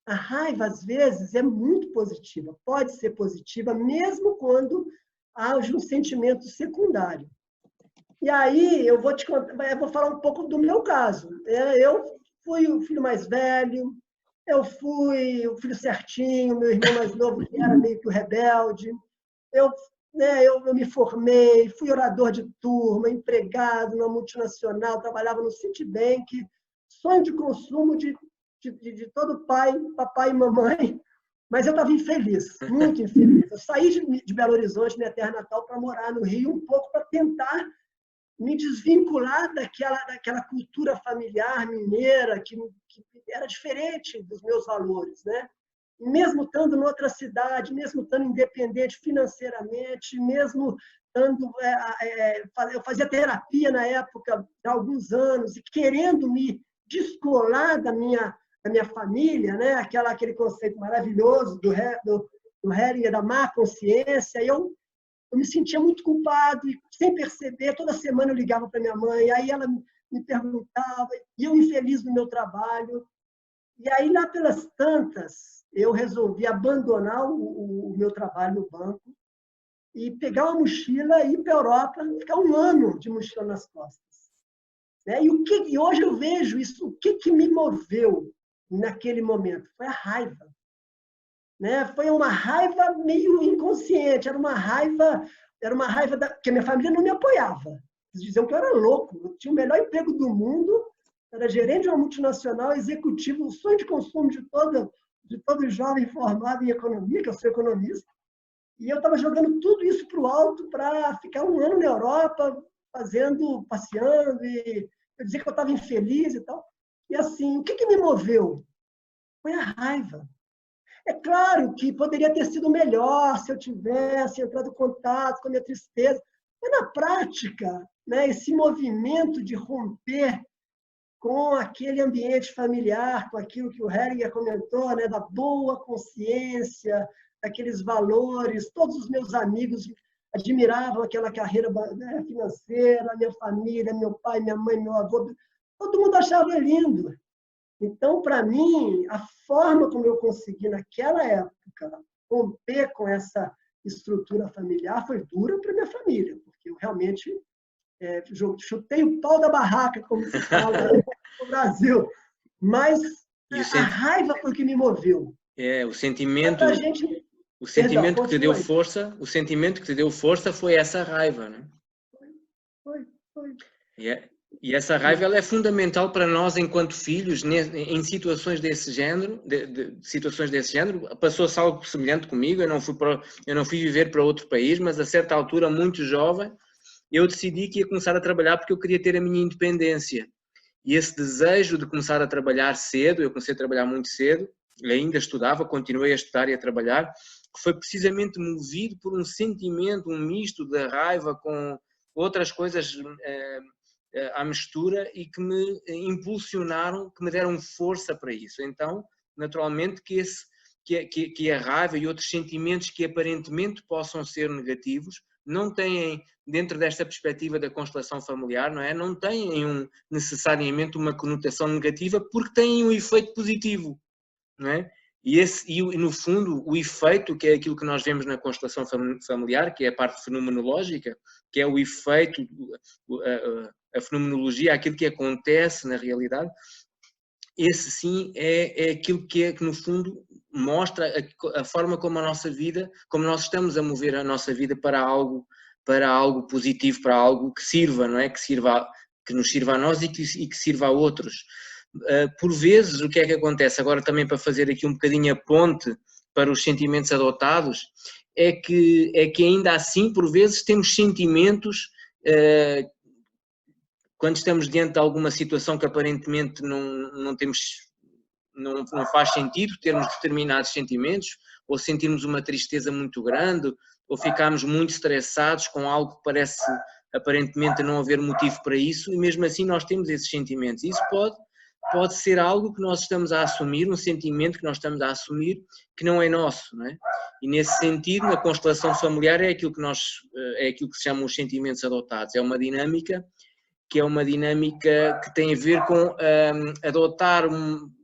A raiva, às vezes, é muito positiva, pode ser positiva, mesmo quando haja um sentimento secundário. E aí, eu vou falar um pouco do meu caso. Eu fui o filho mais velho, eu fui o filho certinho, meu irmão mais novo era meio que o rebelde. Eu me formei, fui orador de turma, empregado numa multinacional, trabalhava no Citibank, sonho de consumo de todo pai, papai e mamãe, mas eu estava infeliz, muito infeliz. Eu saí de Belo Horizonte, minha terra natal, para morar no Rio, um pouco para tentar me desvincular daquela cultura familiar mineira que era diferente dos meus valores, né? E mesmo estando em outra cidade, mesmo estando independente financeiramente, mesmo estando... eu fazia terapia na época, há alguns anos, e querendo me descolar da minha família, né? Aquele conceito maravilhoso do Heringer, da má consciência. Eu me sentia muito culpado, e sem perceber, toda semana eu ligava para minha mãe, aí ela me perguntava, e eu infeliz no meu trabalho. E aí, lá pelas tantas, eu resolvi abandonar o meu trabalho no banco e pegar uma mochila e ir para a Europa, ficar um ano de mochila nas costas. E hoje eu vejo isso, o que me moveu naquele momento? Foi a raiva. Foi uma raiva meio inconsciente, era uma raiva que a minha família não me apoiava. Eles diziam que eu era louco, eu tinha o melhor emprego do mundo, era gerente de uma multinacional, executivo, o sonho de consumo de todo jovem formado em economia, que eu sou economista, e eu estava jogando tudo isso para o alto para ficar um ano na Europa, passeando, e eu dizia que eu estava infeliz e tal. E assim, o que me moveu? Foi a raiva. É claro que poderia ter sido melhor se eu tivesse entrado em contato com a minha tristeza, mas na prática, esse movimento de romper com aquele ambiente familiar, com aquilo que o Heringer comentou, da boa consciência, daqueles valores, todos os meus amigos admiravam aquela carreira financeira, minha família, meu pai, minha mãe, meu avô, todo mundo achava lindo. Então, para mim, a forma como eu consegui, naquela época, romper com essa estrutura familiar foi dura para minha família, porque eu realmente chutei o pau da barraca, como se fala no Brasil. Mas a raiva foi o que me moveu. O sentimento que te deu força, o sentimento que te deu força foi essa raiva, né? Foi. E essa raiva ela é fundamental para nós enquanto filhos em situações desse género, Passou-se algo semelhante comigo, eu não fui viver para outro país, mas a certa altura, muito jovem, eu decidi que ia começar a trabalhar porque eu queria ter a minha independência. E esse desejo de começar a trabalhar cedo, eu comecei a trabalhar muito cedo, ainda estudava, continuei a estudar e a trabalhar, que foi precisamente movido por um sentimento, um misto de raiva com outras coisas à mistura e que me impulsionaram, que me deram força para isso. Então, naturalmente que a raiva e outros sentimentos que aparentemente possam ser negativos não têm, dentro desta perspectiva da constelação familiar, não é? Não têm necessariamente uma conotação negativa, porque têm um efeito positivo, não é? E no fundo, o efeito, que é aquilo que nós vemos na constelação familiar, que é a parte fenomenológica, que é o efeito, a fenomenologia, aquilo que acontece na realidade, esse sim é aquilo que no fundo mostra a forma como a nossa vida, como nós estamos a mover a nossa vida para algo positivo, para algo que sirva, não é? Que nos sirva a nós e que sirva a outros. Por vezes, o que é que acontece? Agora também para fazer aqui um bocadinho a ponte para os sentimentos adotados, é que ainda assim, por vezes, temos sentimentos, quando estamos diante de alguma situação que aparentemente não faz sentido termos determinados sentimentos, ou sentirmos uma tristeza muito grande, ou ficarmos muito estressados com algo que parece aparentemente não haver motivo para isso, e mesmo assim nós temos esses sentimentos. Isso pode ser algo que nós estamos a assumir, um sentimento que nós estamos a assumir que não é nosso, não é? E nesse sentido, na constelação familiar é aquilo que se chama os sentimentos adotados. É uma dinâmica que tem a ver com adotar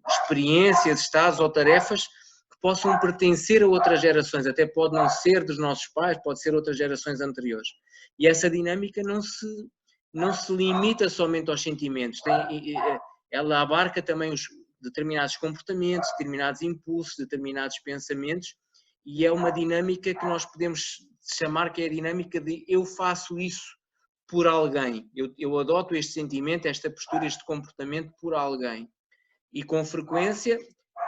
experiências, estados ou tarefas que possam pertencer a outras gerações, até pode não ser dos nossos pais, pode ser outras gerações anteriores. E essa dinâmica não se limita somente aos sentimentos, ela abarca também os determinados comportamentos, determinados impulsos, determinados pensamentos, e é uma dinâmica que nós podemos chamar que é a dinâmica de eu faço isso por alguém, eu adoto este sentimento, esta postura, este comportamento por alguém. E com frequência,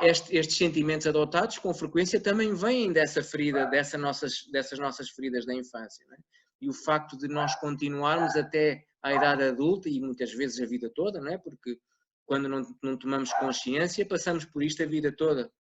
estes sentimentos adotados, com frequência também vêm dessa ferida, dessas nossas feridas da infância, não é? E o facto de nós continuarmos até à idade adulta, e muitas vezes a vida toda, não é? Porque quando não tomamos consciência, passamos por isto a vida toda,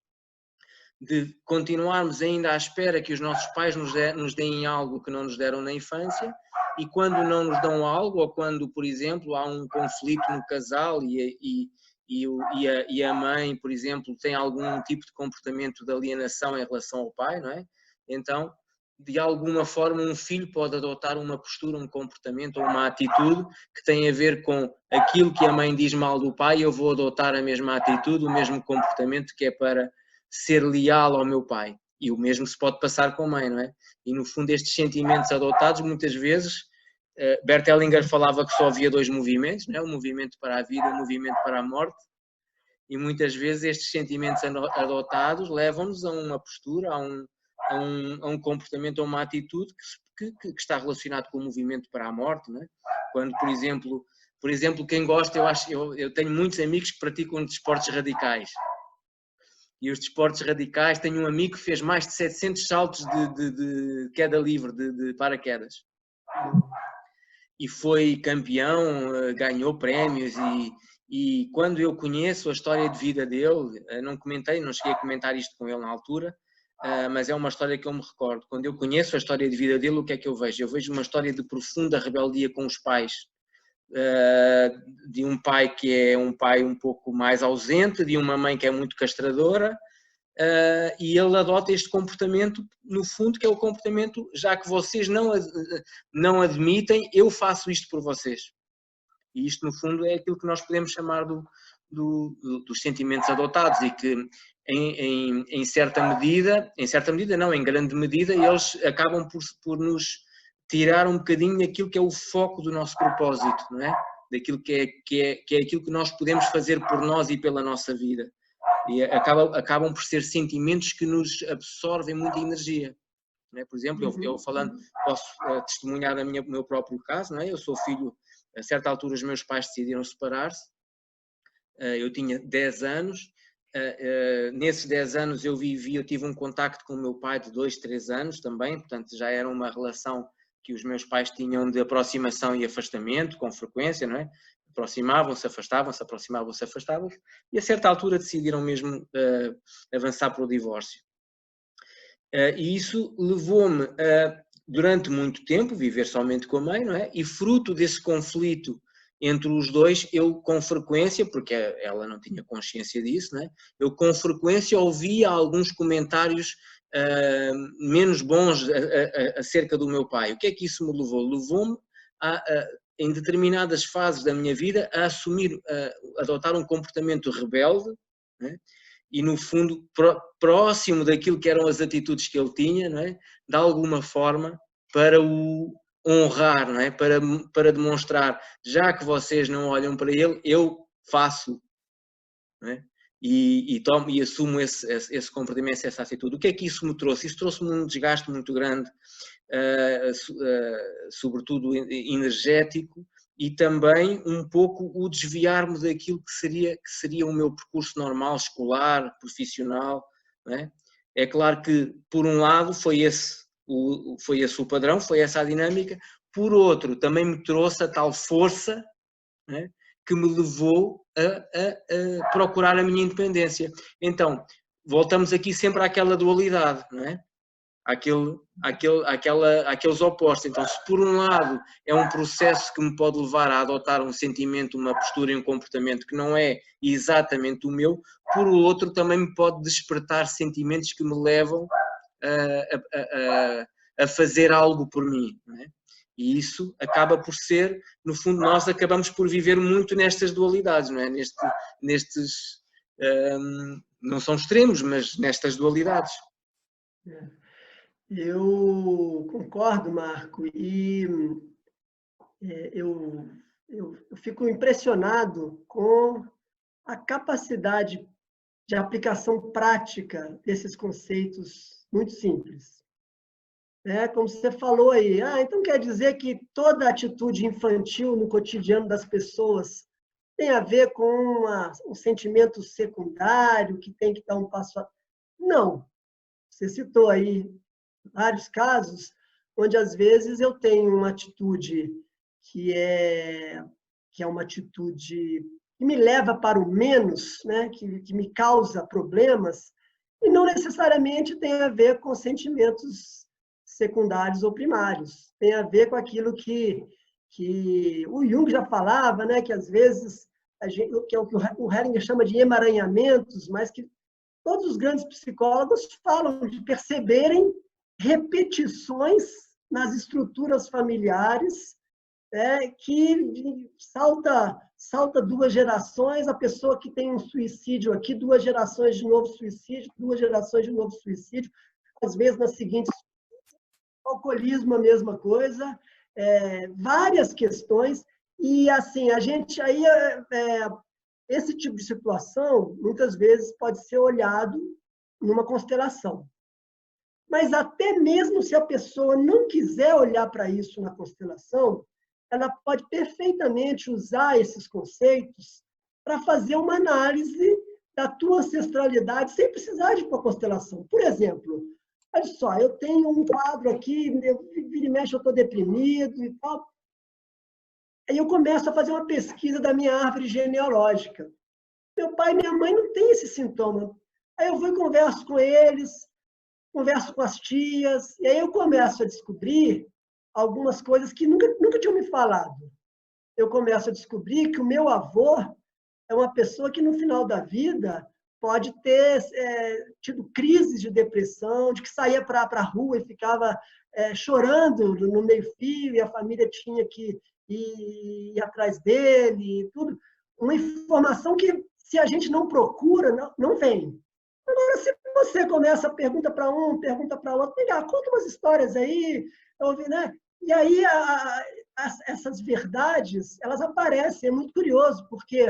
de continuarmos ainda à espera que os nossos pais nos deem algo que não nos deram na infância, e quando não nos dão algo, ou quando, por exemplo, há um conflito no casal e a mãe, por exemplo, tem algum tipo de comportamento de alienação em relação ao pai, não é? Então, de alguma forma, um filho pode adotar uma postura, um comportamento ou uma atitude que tem a ver com aquilo que a mãe diz mal do pai, eu vou adotar a mesma atitude, o mesmo comportamento, que é para ser leal ao meu pai. E o mesmo se pode passar com a mãe, não é? E no fundo estes sentimentos adotados, muitas vezes, Bert Hellinger falava que só havia dois movimentos, não é? Um movimento para a vida e um movimento para a morte, e muitas vezes estes sentimentos adotados levam-nos a uma postura, a um comportamento, a uma atitude que está relacionado com o movimento para a morte, não é? Quando, por exemplo, quem gosta, eu tenho muitos amigos que praticam desportos radicais. E os desportos radicais, tenho um amigo que fez mais de 700 saltos de queda livre, de paraquedas. E foi campeão, ganhou prémios, e quando eu conheço a história de vida dele, não cheguei a comentar isto com ele na altura, mas é uma história que eu me recordo. Quando eu conheço a história de vida dele, o que é que eu vejo? Eu vejo uma história de profunda rebeldia com os pais, de um pai que é um pai um pouco mais ausente, de uma mãe que é muito castradora, e ele adota este comportamento, no fundo, que é o comportamento, já que vocês não admitem, eu faço isto por vocês. E isto, no fundo, é aquilo que nós podemos chamar dos sentimentos adotados, e que em certa medida não, em grande medida, eles acabam por nos tirar um bocadinho aquilo que é o foco do nosso propósito, não é? Daquilo que é aquilo que nós podemos fazer por nós e pela nossa vida. E acabam por ser sentimentos que nos absorvem muita energia. Não é? Por exemplo, eu falando, posso testemunhar o meu próprio caso, não é? Eu sou filho, a certa altura os meus pais decidiram separar-se, eu tinha 10 anos, nesses 10 anos eu tive um contacto com o meu pai de 2, 3 anos também, portanto já era uma relação que os meus pais tinham de aproximação e afastamento com frequência, não é? Aproximavam-se, afastavam-se, aproximavam-se, afastavam-se, e a certa altura decidiram mesmo avançar para o divórcio. E isso levou-me a, durante muito tempo, viver somente com a mãe, não é? E fruto desse conflito entre os dois, eu com frequência, porque ela não tinha consciência disso, não é? Eu com frequência ouvia alguns comentários menos bons acerca do meu pai. O que é que isso me levou? Levou-me em determinadas fases da minha vida a assumir, a adotar um comportamento rebelde, né? E no fundo próximo daquilo que eram as atitudes que ele tinha, não é? De alguma forma para o honrar, não é? Para demonstrar, já que vocês não olham para ele, eu faço, não é? E tomo e assumo esse comportamento, essa atitude. O que é que isso me trouxe? Isso trouxe-me um desgaste muito grande, sobretudo energético, e também um pouco o desviar-me daquilo que seria o meu percurso normal, escolar, profissional. Não é? É claro que, por um lado, foi esse o padrão, foi essa a dinâmica. Por outro, também me trouxe a tal força, não é? Que me levou a procurar a minha independência. Então, voltamos aqui sempre àquela dualidade, não é? Aqueles opostos. Então, se por um lado é um processo que me pode levar a adotar um sentimento, uma postura e um comportamento que não é exatamente o meu, por outro também me pode despertar sentimentos que me levam a fazer algo por mim, não é? E isso acaba por ser, no fundo, nós acabamos por viver muito nestas dualidades, não é? Nestes, não são extremos, mas nestas dualidades. Eu concordo, Marco, e eu fico impressionado com a capacidade de aplicação prática desses conceitos muito simples. Como você falou aí, então quer dizer que toda atitude infantil no cotidiano das pessoas tem a ver com um sentimento secundário que tem que dar um passo a... Não. Você citou aí vários casos onde, às vezes, eu tenho uma atitude que é uma atitude que me leva para o menos, né? que me causa problemas, e não necessariamente tem a ver com sentimentos secundários ou primários. Tem a ver com aquilo que o Jung já falava, né? Que, às vezes, que é o que o Hellinger chama de emaranhamentos, mas que todos os grandes psicólogos falam de perceberem repetições nas estruturas familiares, que salta 2 gerações, a pessoa que tem um suicídio aqui, 2 gerações de novo suicídio, 2 gerações de novo suicídio, às vezes nas seguintes, alcoolismo, a mesma coisa, várias questões, e assim, a gente aí... esse tipo de situação, muitas vezes, pode ser olhado numa constelação. Mas até mesmo se a pessoa não quiser olhar para isso na constelação, ela pode perfeitamente usar esses conceitos para fazer uma análise da tua ancestralidade sem precisar de uma constelação. Por exemplo, olha só, eu tenho um quadro aqui, vira e mexe, eu estou deprimido e tal. Aí eu começo a fazer uma pesquisa da minha árvore genealógica. Meu pai e minha mãe não têm esse sintoma. Aí eu vou e converso com eles, converso com as tias, e aí eu começo a descobrir algumas coisas que nunca tinham me falado. Eu começo a descobrir que o meu avô é uma pessoa que, no final da vida, pode ter tido crises de depressão, de que saía para a rua e ficava chorando no meio-fio, e a família tinha que ir atrás dele, e tudo. Uma informação que, se a gente não procura, não vem. Agora, se você começa, pergunta para um, pergunta para outro, conta umas histórias aí, né? E aí essas verdades, elas aparecem, é muito curioso, porque,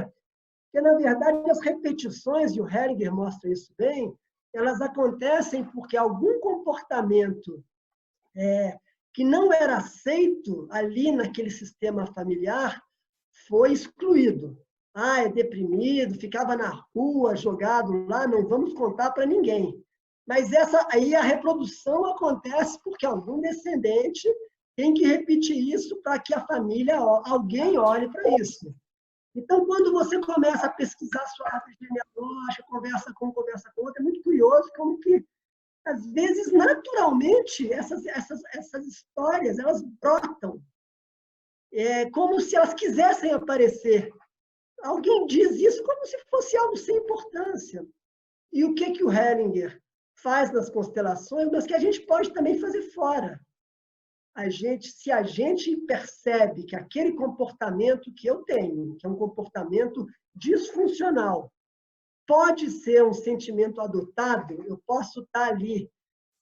na verdade, as repetições, e o Hellinger mostra isso bem, elas acontecem porque algum comportamento que não era aceito ali naquele sistema familiar foi excluído. É deprimido, ficava na rua, jogado lá, não vamos contar para ninguém. Mas aí a reprodução acontece porque algum descendente tem que repetir isso para que a família, alguém olhe para isso. Então, quando você começa a pesquisar sua árvore genealógica, conversa com outro, é muito curioso como que, às vezes, naturalmente, essas histórias, elas brotam, como se elas quisessem aparecer. Alguém diz isso como se fosse algo sem importância. E o que o Hellinger faz nas constelações, mas que a gente pode também fazer fora. Se a gente percebe que aquele comportamento que eu tenho, que é um comportamento disfuncional, pode ser um sentimento adotado, eu posso estar ali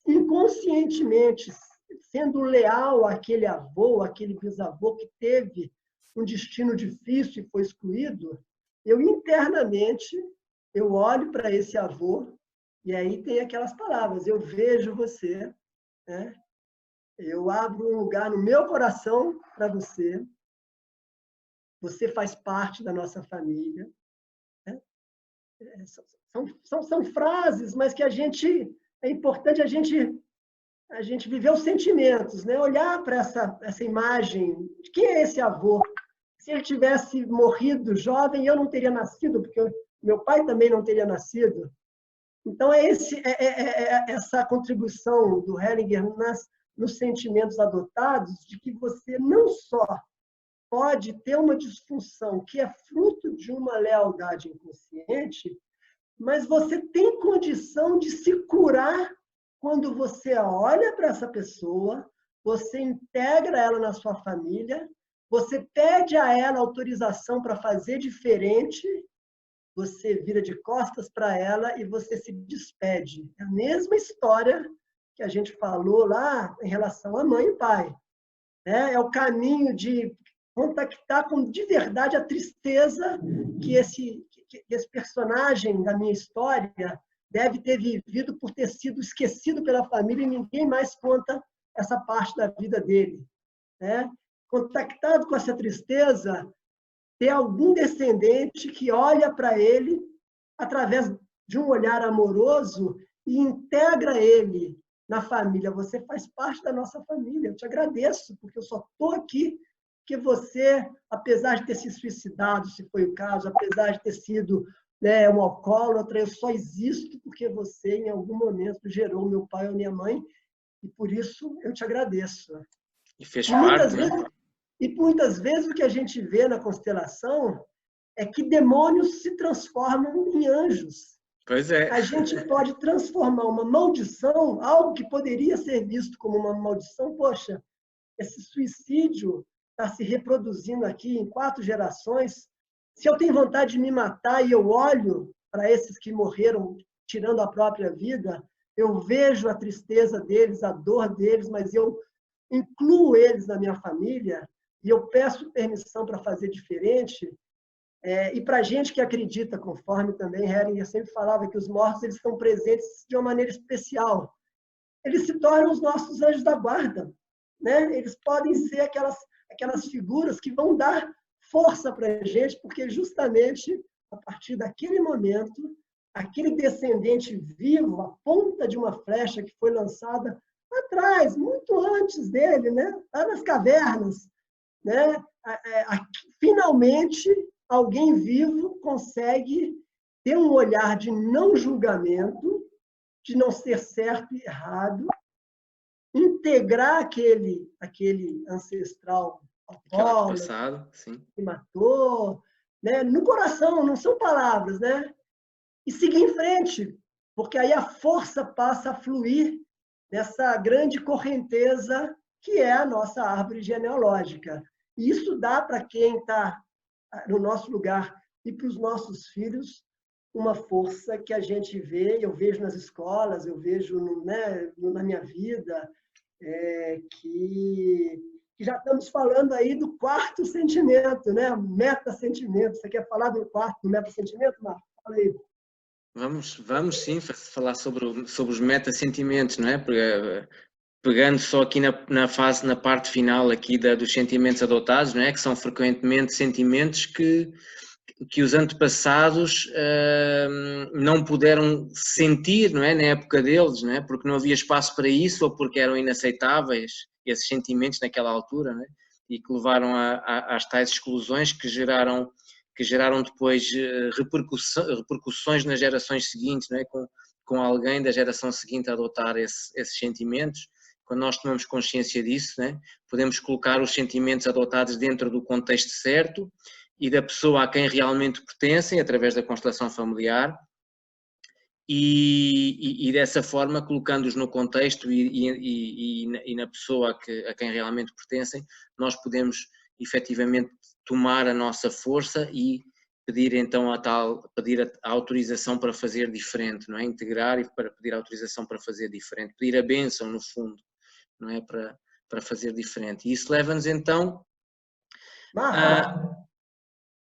inconscientemente sendo leal àquele avô, àquele bisavô que teve um destino difícil e foi excluído, eu internamente, eu olho para esse avô, e aí tem aquelas palavras, eu vejo você, né? Eu abro um lugar no meu coração para você, você faz parte da nossa família. Né? São frases, mas que é importante a gente viver os sentimentos, né? Olhar para essa imagem de quem é esse avô. Se ele tivesse morrido jovem, eu não teria nascido, porque meu pai também não teria nascido. Então, essa contribuição do Hellinger nos sentimentos adotados, de que você não só pode ter uma disfunção que é fruto de uma lealdade inconsciente, mas você tem condição de se curar quando você olha para essa pessoa, você integra ela na sua família, você pede a ela autorização para fazer diferente, você vira de costas para ela e você se despede. É a mesma história que a gente falou lá em relação à mãe e pai. É o caminho de contactar de verdade a tristeza que esse personagem da minha história deve ter vivido por ter sido esquecido pela família e ninguém mais conta essa parte da vida dele. Né? Contactado com essa tristeza, ter algum descendente que olha para ele através de um olhar amoroso e integra ele na família. Você faz parte da nossa família. Eu te agradeço, porque eu só estou aqui porque você, apesar de ter se suicidado, se foi o caso, apesar de ter sido um alcoólatra, eu só existo porque você, em algum momento, gerou meu pai ou minha mãe, e por isso eu te agradeço. E fez parte, né? E muitas vezes o que a gente vê na constelação é que demônios se transformam em anjos. Pois é. A gente pode transformar uma maldição, algo que poderia ser visto como uma maldição. Poxa, esse suicídio está se reproduzindo aqui em 4 gerações. Se eu tenho vontade de me matar e eu olho para esses que morreram tirando a própria vida, eu vejo a tristeza deles, a dor deles, mas eu incluo eles na minha família e eu peço permissão para fazer diferente. E para a gente que acredita, conforme também Hellinger sempre falava, que os mortos eles estão presentes de uma maneira especial. Eles se tornam os nossos anjos da guarda. Né? Eles podem ser aquelas figuras que vão dar força para a gente, porque justamente a partir daquele momento, aquele descendente vivo, a ponta de uma flecha que foi lançada atrás, muito antes dele, né? Lá nas cavernas, né? Finalmente, alguém vivo consegue ter um olhar de não julgamento, de não ser certo e errado, integrar aquele ancestral alcoólatra que matou, né? No coração, não são palavras, né? E seguir em frente, porque aí a força passa a fluir nessa grande correnteza que é a nossa árvore genealógica. E isso dá para quem está no nosso lugar e para os nossos filhos uma força que a gente vê, eu vejo nas escolas, eu vejo na minha vida, que já estamos falando aí do 4º sentimento, né? Meta-sentimento. Você quer falar do 4º meta-sentimento, Marco? Fala aí. Vamos sim falar sobre os meta-sentimentos, não é? Pegando só aqui na parte final aqui dos sentimentos adotados, não é? Que são frequentemente sentimentos que os antepassados não puderam sentir, não é? Na época deles, não é? Porque não havia espaço para isso ou porque eram inaceitáveis esses sentimentos naquela altura, não é? E que levaram às tais exclusões que geraram depois repercussões nas gerações seguintes, não é? Com alguém da geração seguinte a adotar esses sentimentos. Quando nós tomamos consciência disso, né, podemos colocar os sentimentos adotados dentro do contexto certo e da pessoa a quem realmente pertencem, através da constelação familiar, e dessa forma, colocando-os no contexto e na pessoa a quem realmente pertencem, nós podemos efetivamente tomar a nossa força e pedir então pedir a autorização para fazer diferente, não é? Integrar e para pedir a autorização para fazer diferente, pedir a bênção no fundo, não é? Para fazer diferente. E isso leva-nos então Marcos,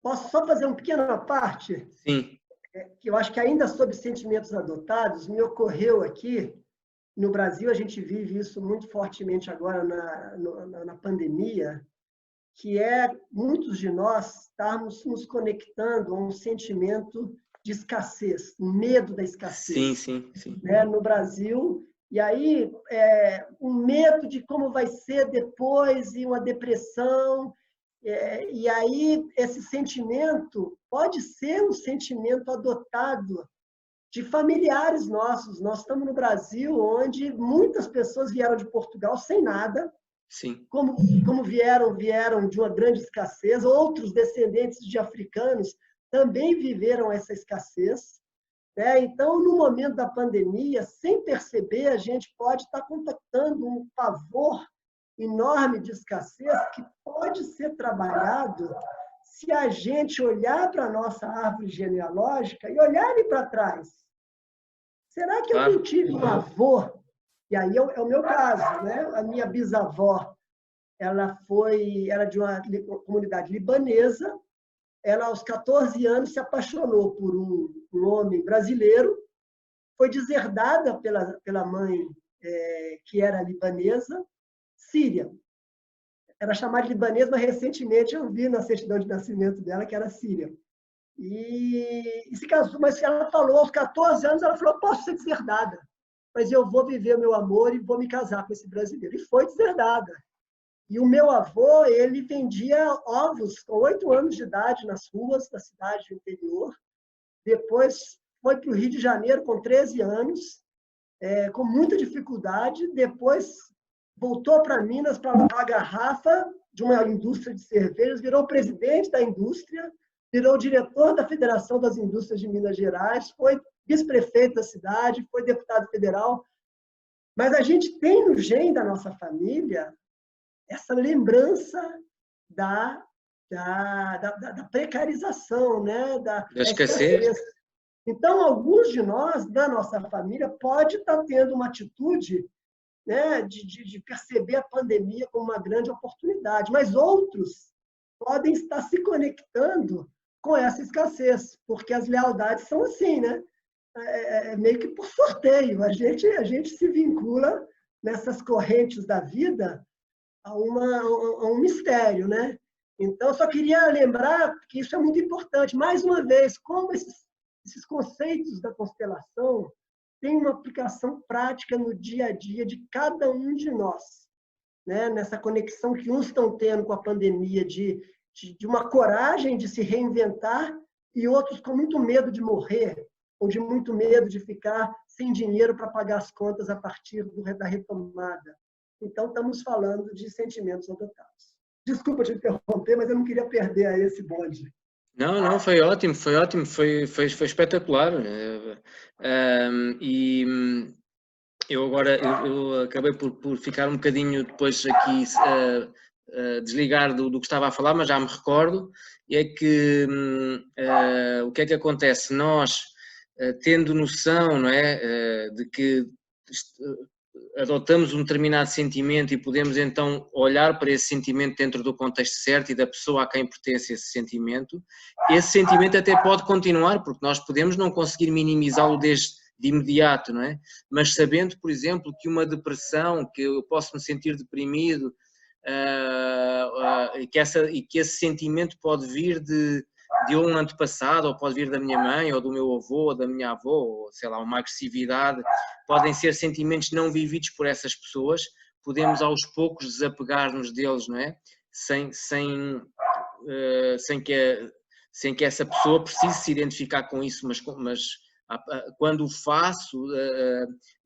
posso só fazer uma pequena parte? Sim. Que eu acho que ainda sobre sentimentos adotados, me ocorreu aqui, no Brasil a gente vive isso muito fortemente agora na pandemia, que é muitos de nós estarmos nos conectando a um sentimento de escassez, um medo da escassez. Sim. Né, no Brasil. E aí, um medo de como vai ser depois, e uma depressão. E aí, esse sentimento pode ser um sentimento adotado de familiares nossos. Nós estamos no Brasil, onde muitas pessoas vieram de Portugal sem nada, Sim. como vieram de uma grande escassez. Outros descendentes de africanos também viveram essa escassez. Então, no momento da pandemia, sem perceber, a gente pode estar contactando um pavor enorme de escassez que pode ser trabalhado se a gente olhar para a nossa árvore genealógica e olhar ali para trás. Será que eu não tive um avô? E aí é o meu caso, né? A minha bisavó, ela era de uma comunidade libanesa. Ela, aos 14 anos, se apaixonou por um homem brasileiro, foi deserdada pela mãe, que era libanesa, síria. Era chamada de libanesa, mas recentemente eu vi na certidão de nascimento dela que era síria. E se casou, mas ela falou, aos 14 anos, ela falou, posso ser deserdada, mas eu vou viver o meu amor e vou me casar com esse brasileiro. E foi deserdada. E o meu avô, ele vendia ovos com 8 anos de idade nas ruas da cidade do interior. Depois foi para o Rio de Janeiro com 13 anos, com muita dificuldade. Depois voltou para Minas para lavar a garrafa de uma indústria de cervejas, virou presidente da indústria, virou diretor da Federação das Indústrias de Minas Gerais, foi vice-prefeito da cidade, foi deputado federal. Mas a gente tem no gene da nossa família essa lembrança da precarização, né? da escassez. Então, alguns de nós, da nossa família, pode estar tendo uma atitude, né, de perceber a pandemia como uma grande oportunidade, mas outros podem estar se conectando com essa escassez, porque as lealdades são assim, né? Meio que por sorteio. A gente se vincula nessas correntes da vida a um mistério, né? Então, eu só queria lembrar que isso é muito importante. Mais uma vez, como esses conceitos da constelação têm uma aplicação prática no dia a dia de cada um de nós, né? Nessa conexão que uns estão tendo com a pandemia de uma coragem de se reinventar e outros com muito medo de morrer ou de muito medo de ficar sem dinheiro para pagar as contas a partir da retomada. Então, estamos falando de sentimentos adotados. Desculpa te interromper, mas eu não queria perder esse bonde. Não, foi ótimo, foi espetacular. E eu agora eu acabei por ficar um bocadinho depois aqui desligar do que estava a falar, mas já me recordo. É que o que é que acontece? Nós, tendo noção, não é, de que adotamos um determinado sentimento e podemos então olhar para esse sentimento dentro do contexto certo e da pessoa a quem pertence esse sentimento até pode continuar, porque nós podemos não conseguir minimizá-lo de imediato, não é? Mas sabendo, por exemplo, que uma depressão, que eu posso me sentir deprimido, e que esse sentimento pode vir de um antepassado, ou pode vir da minha mãe, ou do meu avô, ou da minha avó, ou sei lá, uma agressividade, podem ser sentimentos não vividos por essas pessoas, podemos aos poucos desapegar-nos deles, não é? Sem que essa pessoa precise se identificar com isso, mas quando o faço,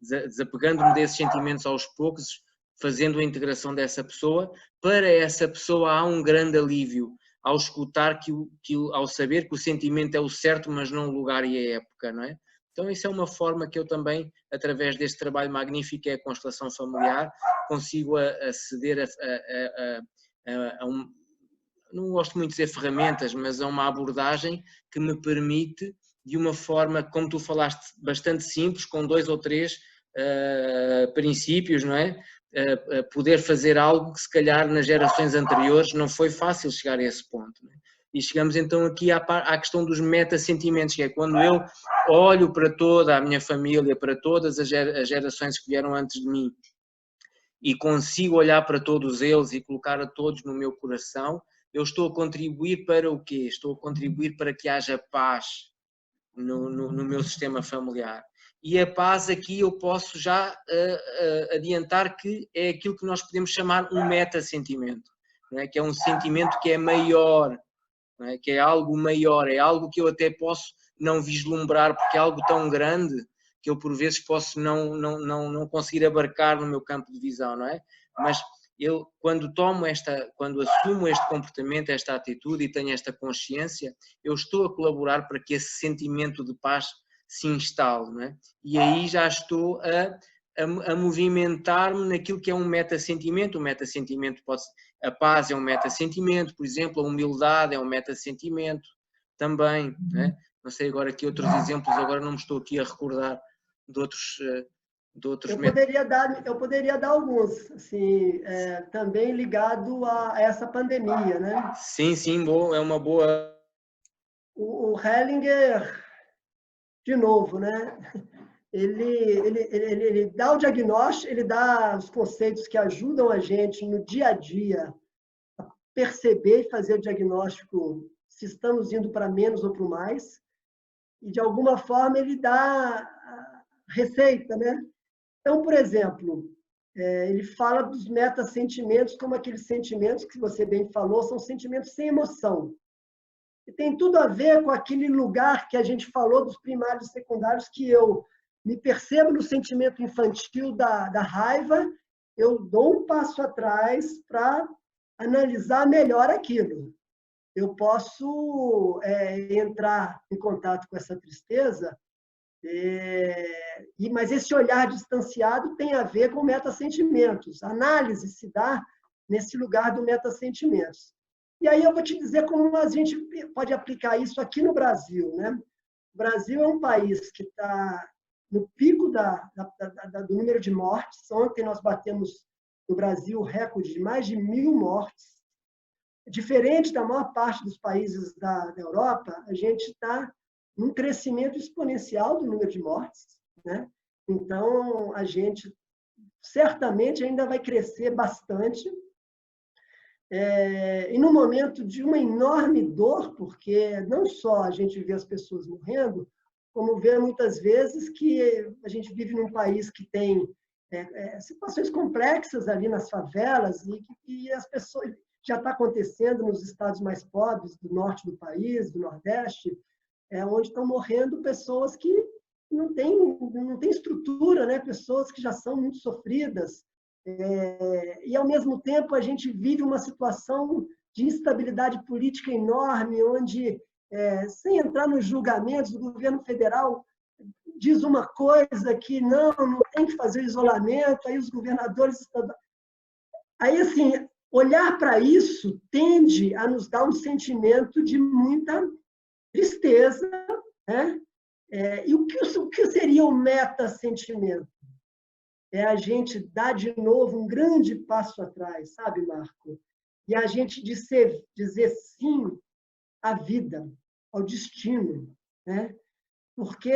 desapegando-me desses sentimentos aos poucos, fazendo a integração dessa pessoa, para essa pessoa há um grande alívio ao escutar, ao saber que o sentimento é o certo, mas não o lugar e a época, não é? Então, isso é uma forma que eu também, através deste trabalho magnífico que é a constelação familiar, consigo aceder a não gosto muito de dizer ferramentas, mas a uma abordagem que me permite, de uma forma, como tu falaste, bastante simples, com 2 ou 3 princípios, não é? Poder fazer algo que se calhar nas gerações anteriores não foi fácil chegar a esse ponto. Não é? E chegamos então aqui à questão dos metasentimentos, que é quando eu olho para toda a minha família, para todas as gerações que vieram antes de mim, e consigo olhar para todos eles e colocar a todos no meu coração, eu estou a contribuir para o quê? Estou a contribuir para que haja paz no meu sistema familiar. E a paz aqui eu posso já adiantar que é aquilo que nós podemos chamar um meta-sentimento, não é? Que é um sentimento que é maior, não é? Que é algo maior, é algo que eu até posso não vislumbrar, porque é algo tão grande que eu por vezes posso não conseguir abarcar no meu campo de visão, não é? Mas eu, quando assumo este comportamento, esta atitude e tenho esta consciência, eu estou a colaborar para que esse sentimento de paz se instale, não é? E aí já estou a movimentar-me naquilo que é um meta-sentimento. O meta-sentimento pode ser, a paz é um meta-sentimento, por exemplo, a humildade é um meta-sentimento também, não é? Não sei agora aqui outros exemplos, agora não me estou aqui a recordar de outros eu poderia dar alguns, assim, também ligado a essa pandemia, né? Sim, bom, é uma boa. O Hellinger, de novo, né? Ele dá o diagnóstico, ele dá os conceitos que ajudam a gente no dia a dia a perceber e fazer o diagnóstico se estamos indo para menos ou para mais. E, de alguma forma, ele dá a receita, né? Então, por exemplo, ele fala dos metasentimentos como aqueles sentimentos que você bem falou, são sentimentos sem emoção. E tem tudo a ver com aquele lugar que a gente falou dos primários e secundários, que eu me percebo no sentimento infantil da raiva, eu dou um passo atrás para analisar melhor aquilo. Eu posso entrar em contato com essa tristeza, mas esse olhar distanciado tem a ver com metassentimentos. A análise se dá nesse lugar do metassentimentos. E aí eu vou te dizer como a gente pode aplicar isso aqui no Brasil, né? O Brasil é um país que está no pico do número de mortes. Ontem nós batemos no Brasil o recorde de mais de 1.000 mortes. Diferente da maior parte dos países da Europa, a gente está num crescimento exponencial do número de mortes, né? Então, a gente certamente ainda vai crescer bastante. E no momento de uma enorme dor, porque não só a gente vê as pessoas morrendo, como vê muitas vezes que a gente vive num país que tem situações complexas ali nas favelas e as pessoas já está acontecendo nos estados mais pobres do norte do país, do nordeste, onde estão morrendo pessoas que não têm estrutura, né? Pessoas que já são muito sofridas. E, ao mesmo tempo, a gente vive uma situação de instabilidade política enorme, onde, sem entrar nos julgamentos, o governo federal diz uma coisa que não tem que fazer isolamento, aí os governadores estaduais... Aí, assim, olhar para isso tende a nos dar um sentimento de muita tristeza, né? E o que seria o meta-sentimento? É a gente dar de novo um grande passo atrás, sabe, Marco? E a gente dizer sim à vida, ao destino, né? Porque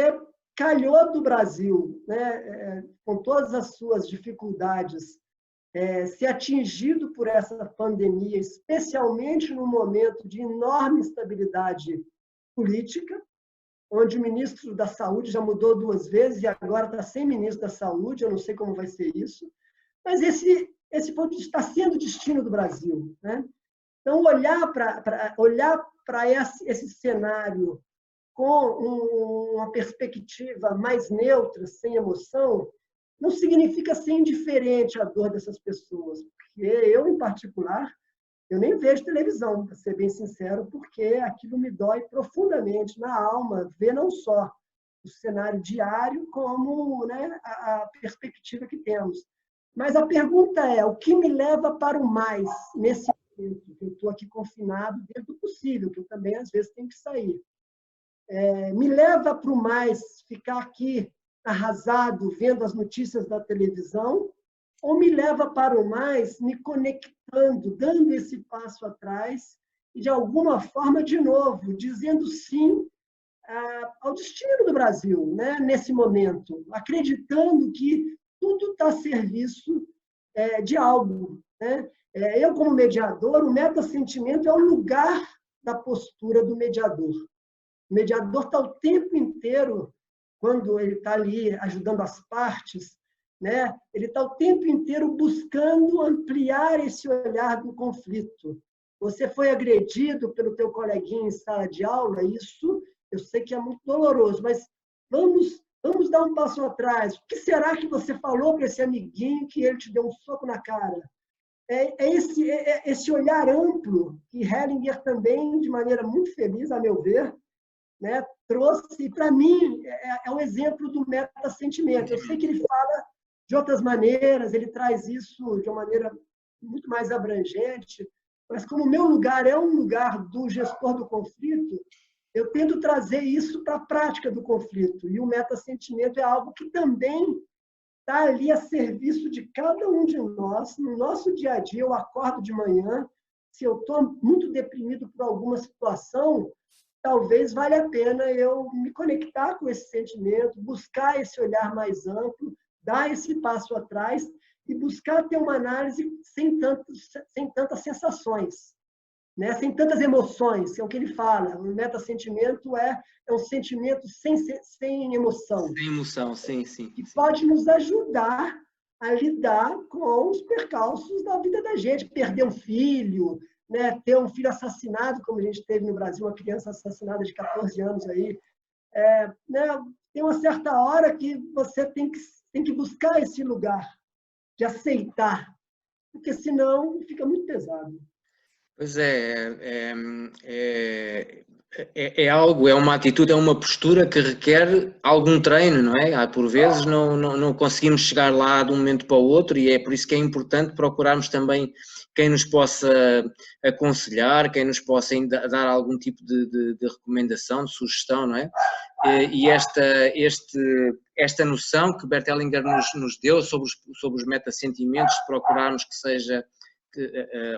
calhou do Brasil, né, com todas as suas dificuldades, ser atingido por essa pandemia, especialmente num momento de enorme instabilidade política, onde o ministro da Saúde já mudou 2 vezes e agora está sem ministro da Saúde, eu não sei como vai ser isso, mas esse está sendo o destino do Brasil, né? Então, olhar para esse cenário com uma perspectiva mais neutra, sem emoção, não significa ser indiferente à dor dessas pessoas, porque eu, em particular, eu nem vejo televisão, para ser bem sincero, porque aquilo me dói profundamente na alma, ver não só o cenário diário como, né, a perspectiva que temos. Mas a pergunta é, o que me leva para o mais nesse momento? Eu estou aqui confinado dentro do possível, que eu também, às vezes, tenho que sair. Me leva para o mais ficar aqui arrasado, vendo as notícias da televisão, ou me leva para o mais me conectando, dando esse passo atrás e, de alguma forma, de novo, dizendo sim ao destino do Brasil, né, nesse momento, acreditando que tudo está a serviço de algo. Né? Eu, como mediador, o meta-sentimento é o lugar da postura do mediador. O mediador está o tempo inteiro, quando ele está ali ajudando as partes, né, ele está o tempo inteiro buscando ampliar esse olhar do conflito. Você foi agredido pelo teu coleguinha em sala de aula, isso eu sei que é muito doloroso, mas vamos dar um passo atrás. O que será que você falou para esse amiguinho que ele te deu um soco na cara? Esse olhar amplo que Hellinger também, de maneira muito feliz, a meu ver, né, trouxe, para mim, é um exemplo do meta-sentimento. Eu sei que ele fala de outras maneiras, ele traz isso de uma maneira muito mais abrangente, mas como o meu lugar é um lugar do gestor do conflito, eu tento trazer isso para a prática do conflito. E o meta-sentimento é algo que também está ali a serviço de cada um de nós. No nosso dia a dia, eu acordo de manhã, se eu estou muito deprimido por alguma situação, talvez valha a pena eu me conectar com esse sentimento, buscar esse olhar mais amplo, dar esse passo atrás e buscar ter uma análise sem tantas sensações, né? Sem tantas emoções, é o que ele fala. O meta-sentimento é um sentimento sem emoção. Sem emoção, sim. Que pode nos ajudar a lidar com os percalços da vida da gente. Perder um filho, né? Ter um filho assassinado, como a gente teve no Brasil, uma criança assassinada de 14 anos aí. Né? Tem uma certa hora que você tem que buscar esse lugar de aceitar, porque senão fica muito pesado. Pois é algo, é uma atitude, é uma postura que requer algum treino, não é? Por vezes não conseguimos chegar lá de um momento para o outro e é por isso que é importante procurarmos também quem nos possa aconselhar, quem nos possa dar algum tipo de recomendação, de sugestão, não é? E esta noção que Bert Hellinger nos deu sobre os meta-sentimentos, de procurarmos que seja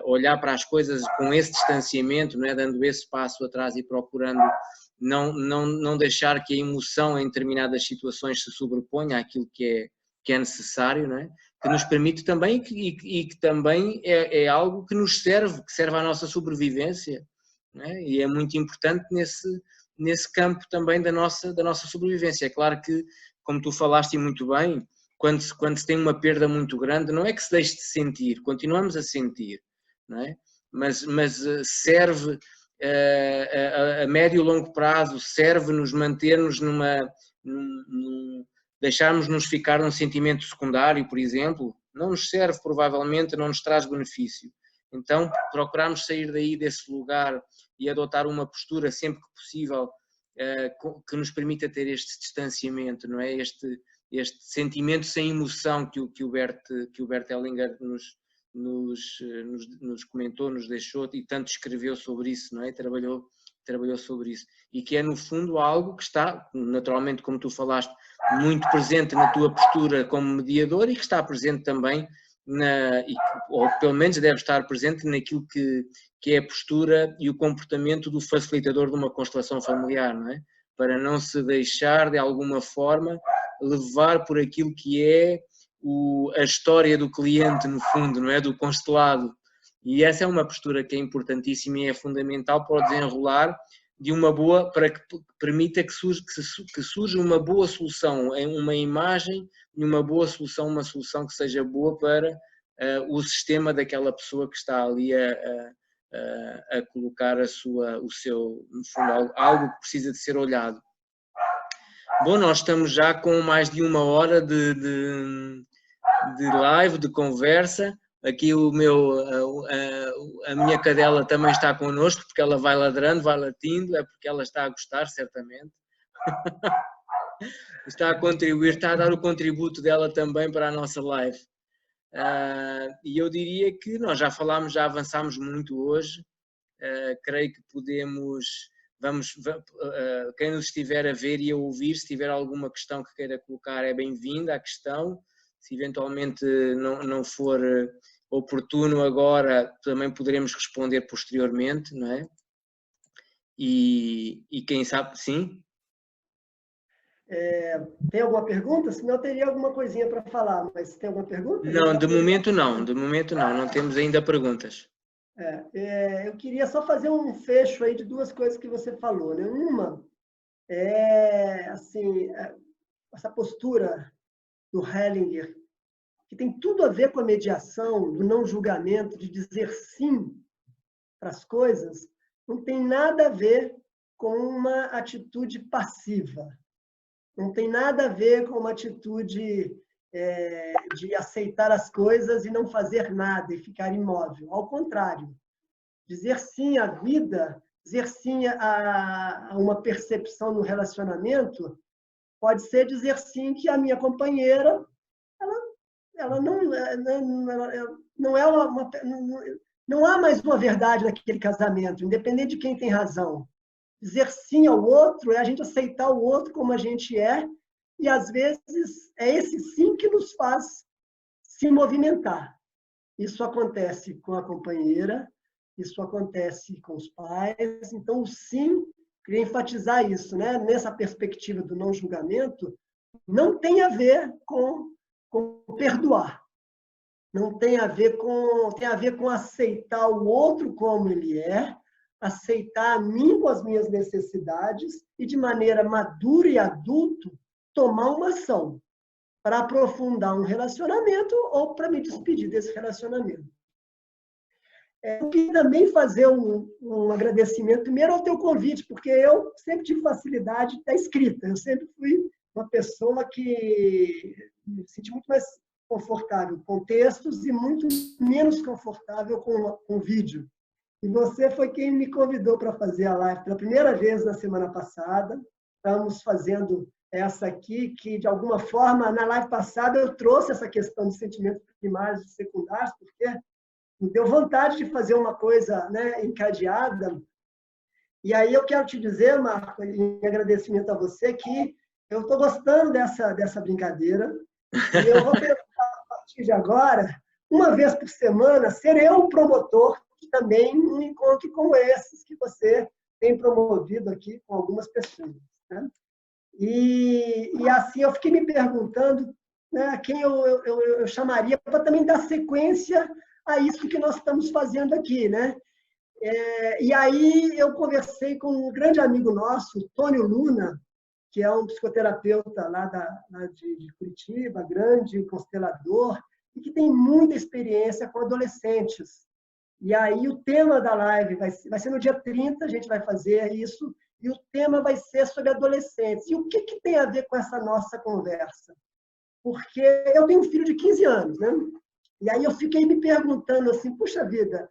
olhar para as coisas com esse distanciamento, não é? Dando esse passo atrás e procurando não deixar que a emoção em determinadas situações se sobreponha àquilo que é necessário, não é? Que nos permite também e que também é algo que nos serve, que serve à nossa sobrevivência, não é? E é muito importante nesse campo também da nossa sobrevivência. É claro que, como tu falaste e muito bem, quando se tem uma perda muito grande, não é que se deixe de sentir, continuamos a sentir, não é? Mas serve a médio e longo prazo, serve-nos manter-nos deixarmos-nos ficar num sentimento secundário, por exemplo, não nos serve provavelmente, não nos traz benefício. Então procurarmos sair daí desse lugar e adotar uma postura sempre que possível que nos permita ter este distanciamento, não é? Este sentimento sem emoção que o Bert Hellinger nos comentou, nos deixou e tanto escreveu sobre isso, não é? Trabalhou sobre isso. E que é, no fundo, algo que está, naturalmente, como tu falaste, muito presente na tua postura como mediador e que está presente também, ou pelo menos deve estar presente naquilo que é a postura e o comportamento do facilitador de uma constelação familiar, não é? Para não se deixar, de alguma forma, levar por aquilo que é a história do cliente, no fundo, não é? Do constelado. E essa é uma postura que é importantíssima e é fundamental para o desenrolar de uma boa, para que permita que surja uma boa solução, uma imagem e uma boa solução, uma solução que seja boa para o sistema daquela pessoa que está ali a colocar o seu, no fundo, algo que precisa de ser olhado. Bom, nós estamos já com mais de 1 hora de live, de conversa. Aqui a minha cadela também está connosco, porque ela vai ladrando, vai latindo, é porque ela está a gostar, certamente. está a contribuir, está a dar o contributo dela também para a nossa live. E eu diria que nós já falámos, já avançámos muito hoje. Creio que podemos, quem nos estiver a ver e a ouvir, se tiver alguma questão que queira colocar, é bem-vinda a questão. Se eventualmente não for oportuno agora, também poderemos responder posteriormente, não é? E quem sabe, sim? Tem alguma pergunta? Senão eu teria alguma coisinha para falar, mas tem alguma pergunta? Não, de momento não temos ainda perguntas. Eu queria só fazer um fecho aí de duas coisas que você falou, né? Uma é, assim, essa postura do Hellinger, que tem tudo a ver com a mediação, do não julgamento, de dizer sim para as coisas, não tem nada a ver com uma atitude passiva. Não tem nada a ver com uma atitude de aceitar as coisas e não fazer nada e ficar imóvel. Ao contrário, dizer sim à vida, dizer sim a uma percepção no relacionamento, pode ser dizer sim que a minha companheira, ela não é uma, não há mais uma verdade naquele casamento, independente de quem tem razão. Dizer sim ao outro é a gente aceitar o outro como a gente é, e às vezes é esse sim que nos faz se movimentar. Isso acontece com a companheira, isso acontece com os pais. Então, o sim, queria enfatizar isso, né? Nessa perspectiva do não julgamento, não tem a ver com perdoar. Não tem a ver com aceitar o outro como ele é, aceitar a mim com as minhas necessidades e, de maneira madura e adulto, tomar uma ação para aprofundar um relacionamento ou para me despedir desse relacionamento. Eu queria também fazer um agradecimento, primeiro ao teu convite, porque eu sempre tive facilidade da escrita. Eu sempre fui uma pessoa que me senti muito mais confortável com textos e muito menos confortável com vídeo. E você foi quem me convidou para fazer a live pela primeira vez na semana passada. Estamos fazendo essa aqui, que de alguma forma, na live passada, eu trouxe essa questão de sentimentos primários e secundários, porque me deu vontade de fazer uma coisa, né, encadeada. E aí eu quero te dizer, Marco, em agradecimento a você, que eu estou gostando dessa brincadeira. E eu vou tentar, a partir de agora, uma vez por semana, ser eu o promotor de também um encontro como esses que você tem promovido aqui com algumas pessoas, né? E assim eu fiquei me perguntando, né, quem eu chamaria para também dar sequência a isso que nós estamos fazendo aqui, né? E aí eu conversei com um grande amigo nosso, Tônio Luna, que é um psicoterapeuta lá de Curitiba, grande constelador, e que tem muita experiência com adolescentes. E aí o tema da live vai ser no dia 30, a gente vai fazer isso, e o tema vai ser sobre adolescentes. E o que tem a ver com essa nossa conversa? Porque eu tenho um filho de 15 anos, né? E aí eu fiquei me perguntando assim, puxa vida,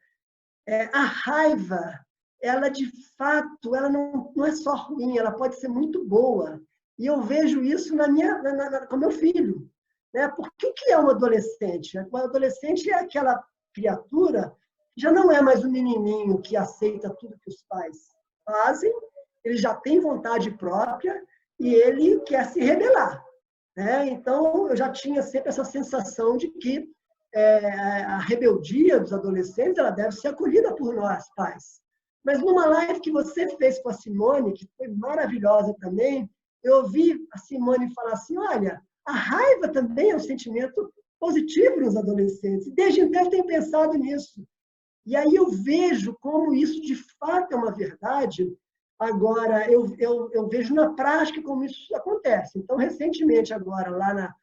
a raiva, ela de fato, ela não é só ruim, ela pode ser muito boa. E eu vejo isso com meu filho, né? Porque o que é um adolescente? Um adolescente é aquela criatura que já não é mais um menininho que aceita tudo que os pais fazem, ele já tem vontade própria e ele quer se rebelar, né? Então, eu já tinha sempre essa sensação de que a rebeldia dos adolescentes ela deve ser acolhida por nós, pais. Mas numa live que você fez com a Simone, que foi maravilhosa também, eu ouvi a Simone falar assim, olha, a raiva também é um sentimento positivo nos adolescentes. Desde então eu tenho pensado nisso. E aí eu vejo como isso de fato é uma verdade. Agora, eu vejo na prática como isso acontece. Então, recentemente, agora, lá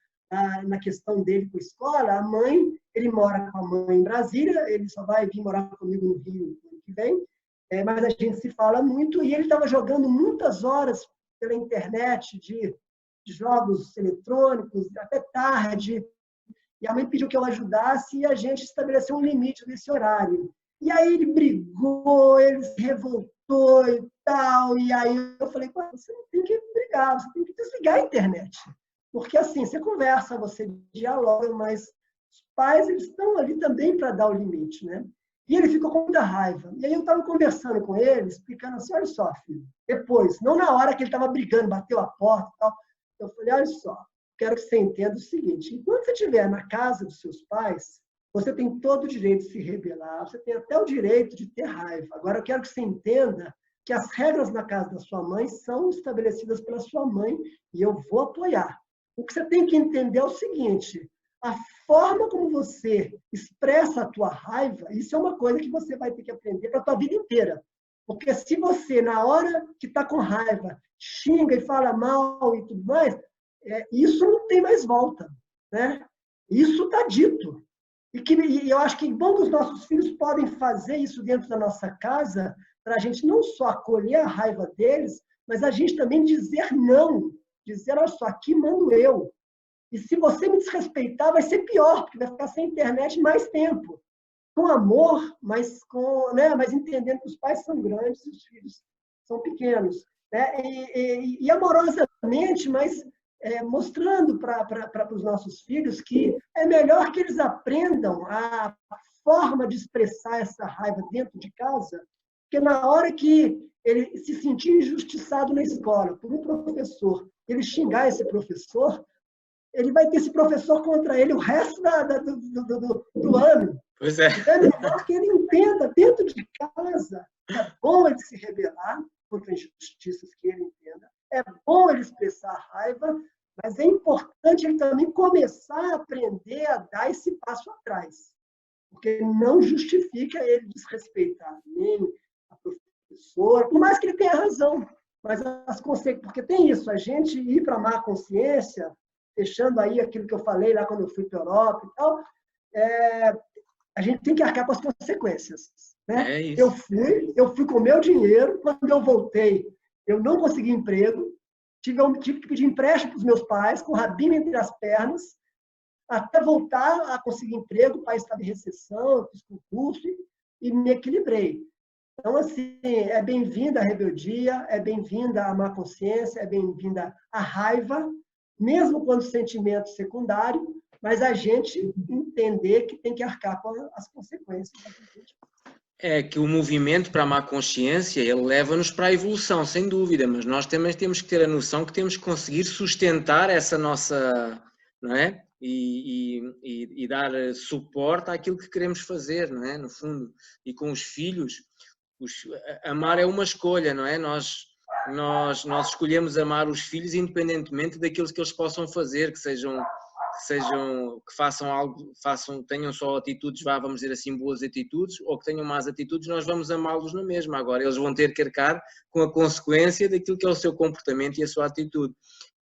na questão dele com a escola, a mãe, ele mora com a mãe em Brasília, ele só vai vir morar comigo no Rio no ano que vem, mas a gente se fala muito, e ele estava jogando muitas horas pela internet de jogos eletrônicos, até tarde, e a mãe pediu que eu ajudasse e a gente estabeleceu um limite nesse horário. E aí ele brigou, ele se revoltou e tal, e aí eu falei, você não tem que brigar desligar, você tem que desligar a internet. Porque assim, você conversa, você dialoga, mas os pais eles estão ali também para dar o limite, né? E ele ficou com muita raiva. E aí eu estava conversando com ele, explicando assim, olha só, filho, depois, não na hora que ele estava brigando, bateu a porta e tal, eu falei, olha só, quero que você entenda o seguinte, enquanto você estiver na casa dos seus pais, você tem todo o direito de se rebelar, você tem até o direito de ter raiva. Agora, eu quero que você entenda que as regras na casa da sua mãe são estabelecidas pela sua mãe e eu vou apoiar. O que você tem que entender é o seguinte, a forma como você expressa a tua raiva, isso é uma coisa que você vai ter que aprender para a tua vida inteira. Porque se você, na hora que está com raiva, xinga e fala mal e tudo mais, isso não tem mais volta, né? Isso está dito. E eu acho que é bom que os nossos filhos podem fazer isso dentro da nossa casa, para a gente não só acolher a raiva deles, mas a gente também dizer não. Dizer, olha só, aqui mando eu. E se você me desrespeitar, vai ser pior, porque vai ficar sem internet mais tempo. Com amor, mas entendendo que os pais são grandes e os filhos são pequenos. Né? E amorosamente, mas mostrando para os nossos filhos que é melhor que eles aprendam a forma de expressar essa raiva dentro de casa, porque na hora que ele se sentir injustiçado na escola por um professor, ele xingar esse professor, ele vai ter esse professor contra ele o resto do ano. Pois é. Então, é melhor que ele entenda dentro de casa. É bom ele se rebelar contra injustiças que ele entenda. É bom ele expressar raiva, mas é importante ele também começar a aprender a dar esse passo atrás. Porque não justifica ele desrespeitar nem a professora, por mais que ele tenha razão. Mas as consequências, porque tem isso, a gente ir para a má consciência, deixando aí aquilo que eu falei lá quando eu fui para a Europa e tal, a gente tem que arcar com as consequências. Né? É isso. Eu fui com o meu dinheiro, quando eu voltei, eu não consegui emprego, tive que pedir empréstimo para os meus pais, com o rabinho entre as pernas, até voltar a conseguir emprego, o país estava em recessão, eu fiz concurso e me equilibrei. Então, assim, é bem-vinda a rebeldia, é bem-vinda a má consciência, é bem-vinda a raiva, mesmo quando sentimento secundário, mas a gente entender que tem que arcar com as consequências. É que o movimento para a má consciência, ele leva-nos para a evolução, sem dúvida, mas nós também temos que ter a noção que temos que conseguir sustentar essa nossa, não é? E dar suporte àquilo que queremos fazer, não é? No fundo, e com os filhos, amar é uma escolha, não é? Nós escolhemos amar os filhos independentemente daquilo que eles possam fazer, que façam algo, tenham só atitudes, vamos dizer assim, boas atitudes, ou que tenham más atitudes, nós vamos amá-los na mesma. Agora, eles vão ter que arcar com a consequência daquilo que é o seu comportamento e a sua atitude.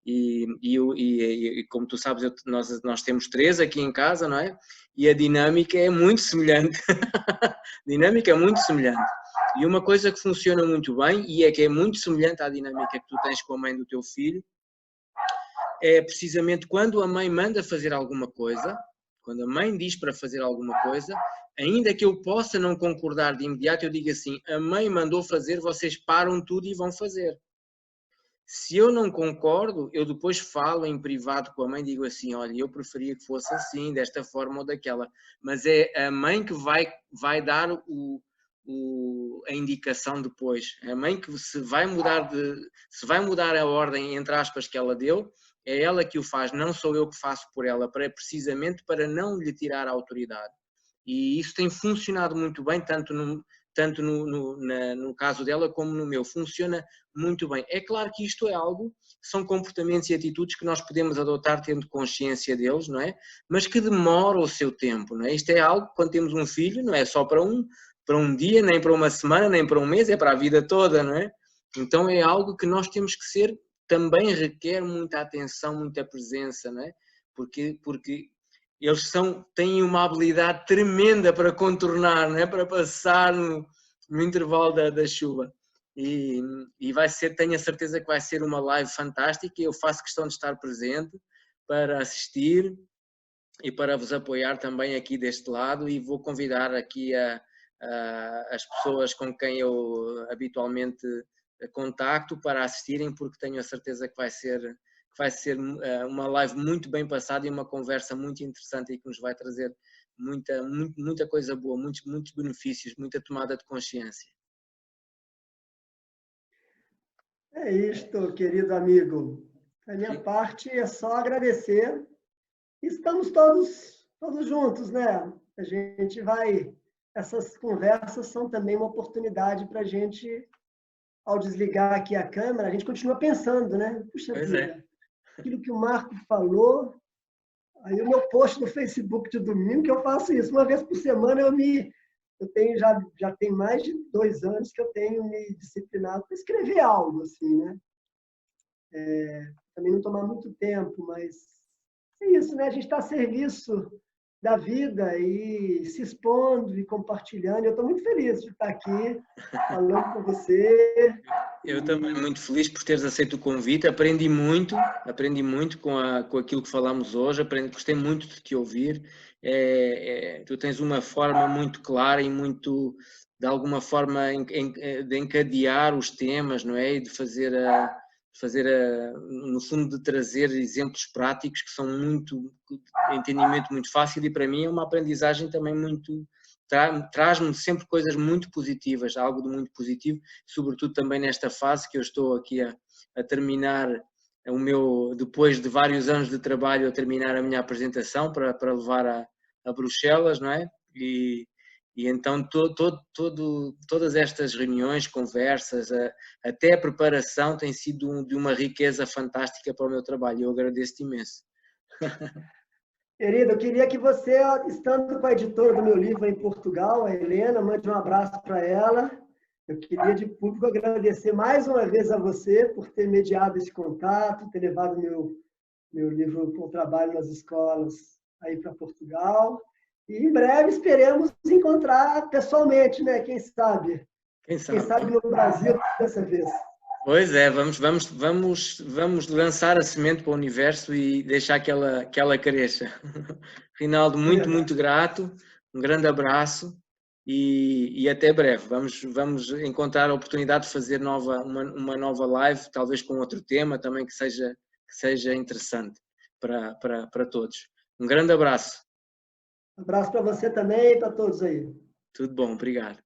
E como tu sabes, nós temos 3 aqui em casa, não é? E a dinâmica é muito semelhante. A dinâmica é muito semelhante. E uma coisa que funciona muito bem, e é que é muito semelhante à dinâmica que tu tens com a mãe do teu filho, é precisamente quando a mãe manda fazer alguma coisa, quando a mãe diz para fazer alguma coisa, ainda que eu possa não concordar de imediato, eu digo assim, a mãe mandou fazer, vocês param tudo e vão fazer. Se eu não concordo, eu depois falo em privado com a mãe e digo assim, olha, eu preferia que fosse assim, desta forma ou daquela. Mas é a mãe que vai dar a indicação depois. A mãe que se vai mudar a ordem, entre aspas, que ela deu, é ela que o faz, não sou eu que faço por ela, precisamente para não lhe tirar a autoridade. E isso tem funcionado muito bem, tanto no caso dela como no meu. Funciona muito bem. É claro que isto é algo, são comportamentos e atitudes que nós podemos adotar tendo consciência deles, não é? Mas que demora o seu tempo, não é? Isto é algo, quando temos um filho, não é só para um dia, nem para uma semana, nem para um mês, é para a vida toda, não é? Então é algo que nós temos que ser, também requer muita atenção, muita presença, não é? Porque eles têm uma habilidade tremenda para contornar, não é? Para passar no intervalo da chuva. E tenho a certeza que vai ser uma live fantástica e eu faço questão de estar presente para assistir e para vos apoiar também aqui deste lado, e vou convidar aqui as pessoas com quem eu habitualmente contacto para assistirem, porque tenho a certeza que vai ser uma live muito bem passada e uma conversa muito interessante e que nos vai trazer muita coisa boa, muitos benefícios, muita tomada de consciência. É isto, querido amigo. Da minha parte é só agradecer. Estamos todos juntos, né? A gente vai. Essas conversas são também uma oportunidade para a gente, ao desligar aqui a câmera, a gente continua pensando, né? Puxa Pois vida, aquilo que o Marco falou. Aí o meu post no Facebook de domingo, que eu faço isso uma vez por semana, já tem mais de 2 anos que eu tenho me disciplinado para escrever algo, assim, né? Também não tomar muito tempo, mas é isso, né? A gente está a serviço da vida e se expondo e compartilhando. Eu estou muito feliz de estar aqui falando com você. Eu também muito feliz por teres aceito o convite, aprendi muito com aquilo que falamos hoje, gostei muito de te ouvir. Tu tens uma forma muito clara e muito, de alguma forma, de encadear os temas, não é? E de fazer no fundo, de trazer exemplos práticos que são entendimento muito fácil, e para mim é uma aprendizagem também muito, traz-me sempre coisas muito positivas, algo de muito positivo, sobretudo também nesta fase que eu estou aqui a terminar depois de vários anos de trabalho, a terminar a minha apresentação para levar a Bruxelas, não é? E então todas estas reuniões, conversas, até a preparação tem sido de uma riqueza fantástica para o meu trabalho. Eu agradeço-te imenso. Querido, eu queria que você, estando com a editora do meu livro em Portugal, a Helena, mande um abraço para ela. Eu queria de público agradecer mais uma vez a você por ter mediado esse contato, ter levado meu livro para o trabalho nas escolas aí para Portugal. E em breve esperemos encontrar pessoalmente, né? Quem sabe? Quem sabe no Brasil dessa vez. Pois é, vamos lançar a semente para o universo e deixar que ela cresça. Rinaldo, muito grato, um grande abraço e até breve. Vamos encontrar a oportunidade de fazer uma nova live, talvez com outro tema também que seja interessante para todos. Um grande abraço. Um abraço para você também e para todos aí. Tudo bom, obrigado.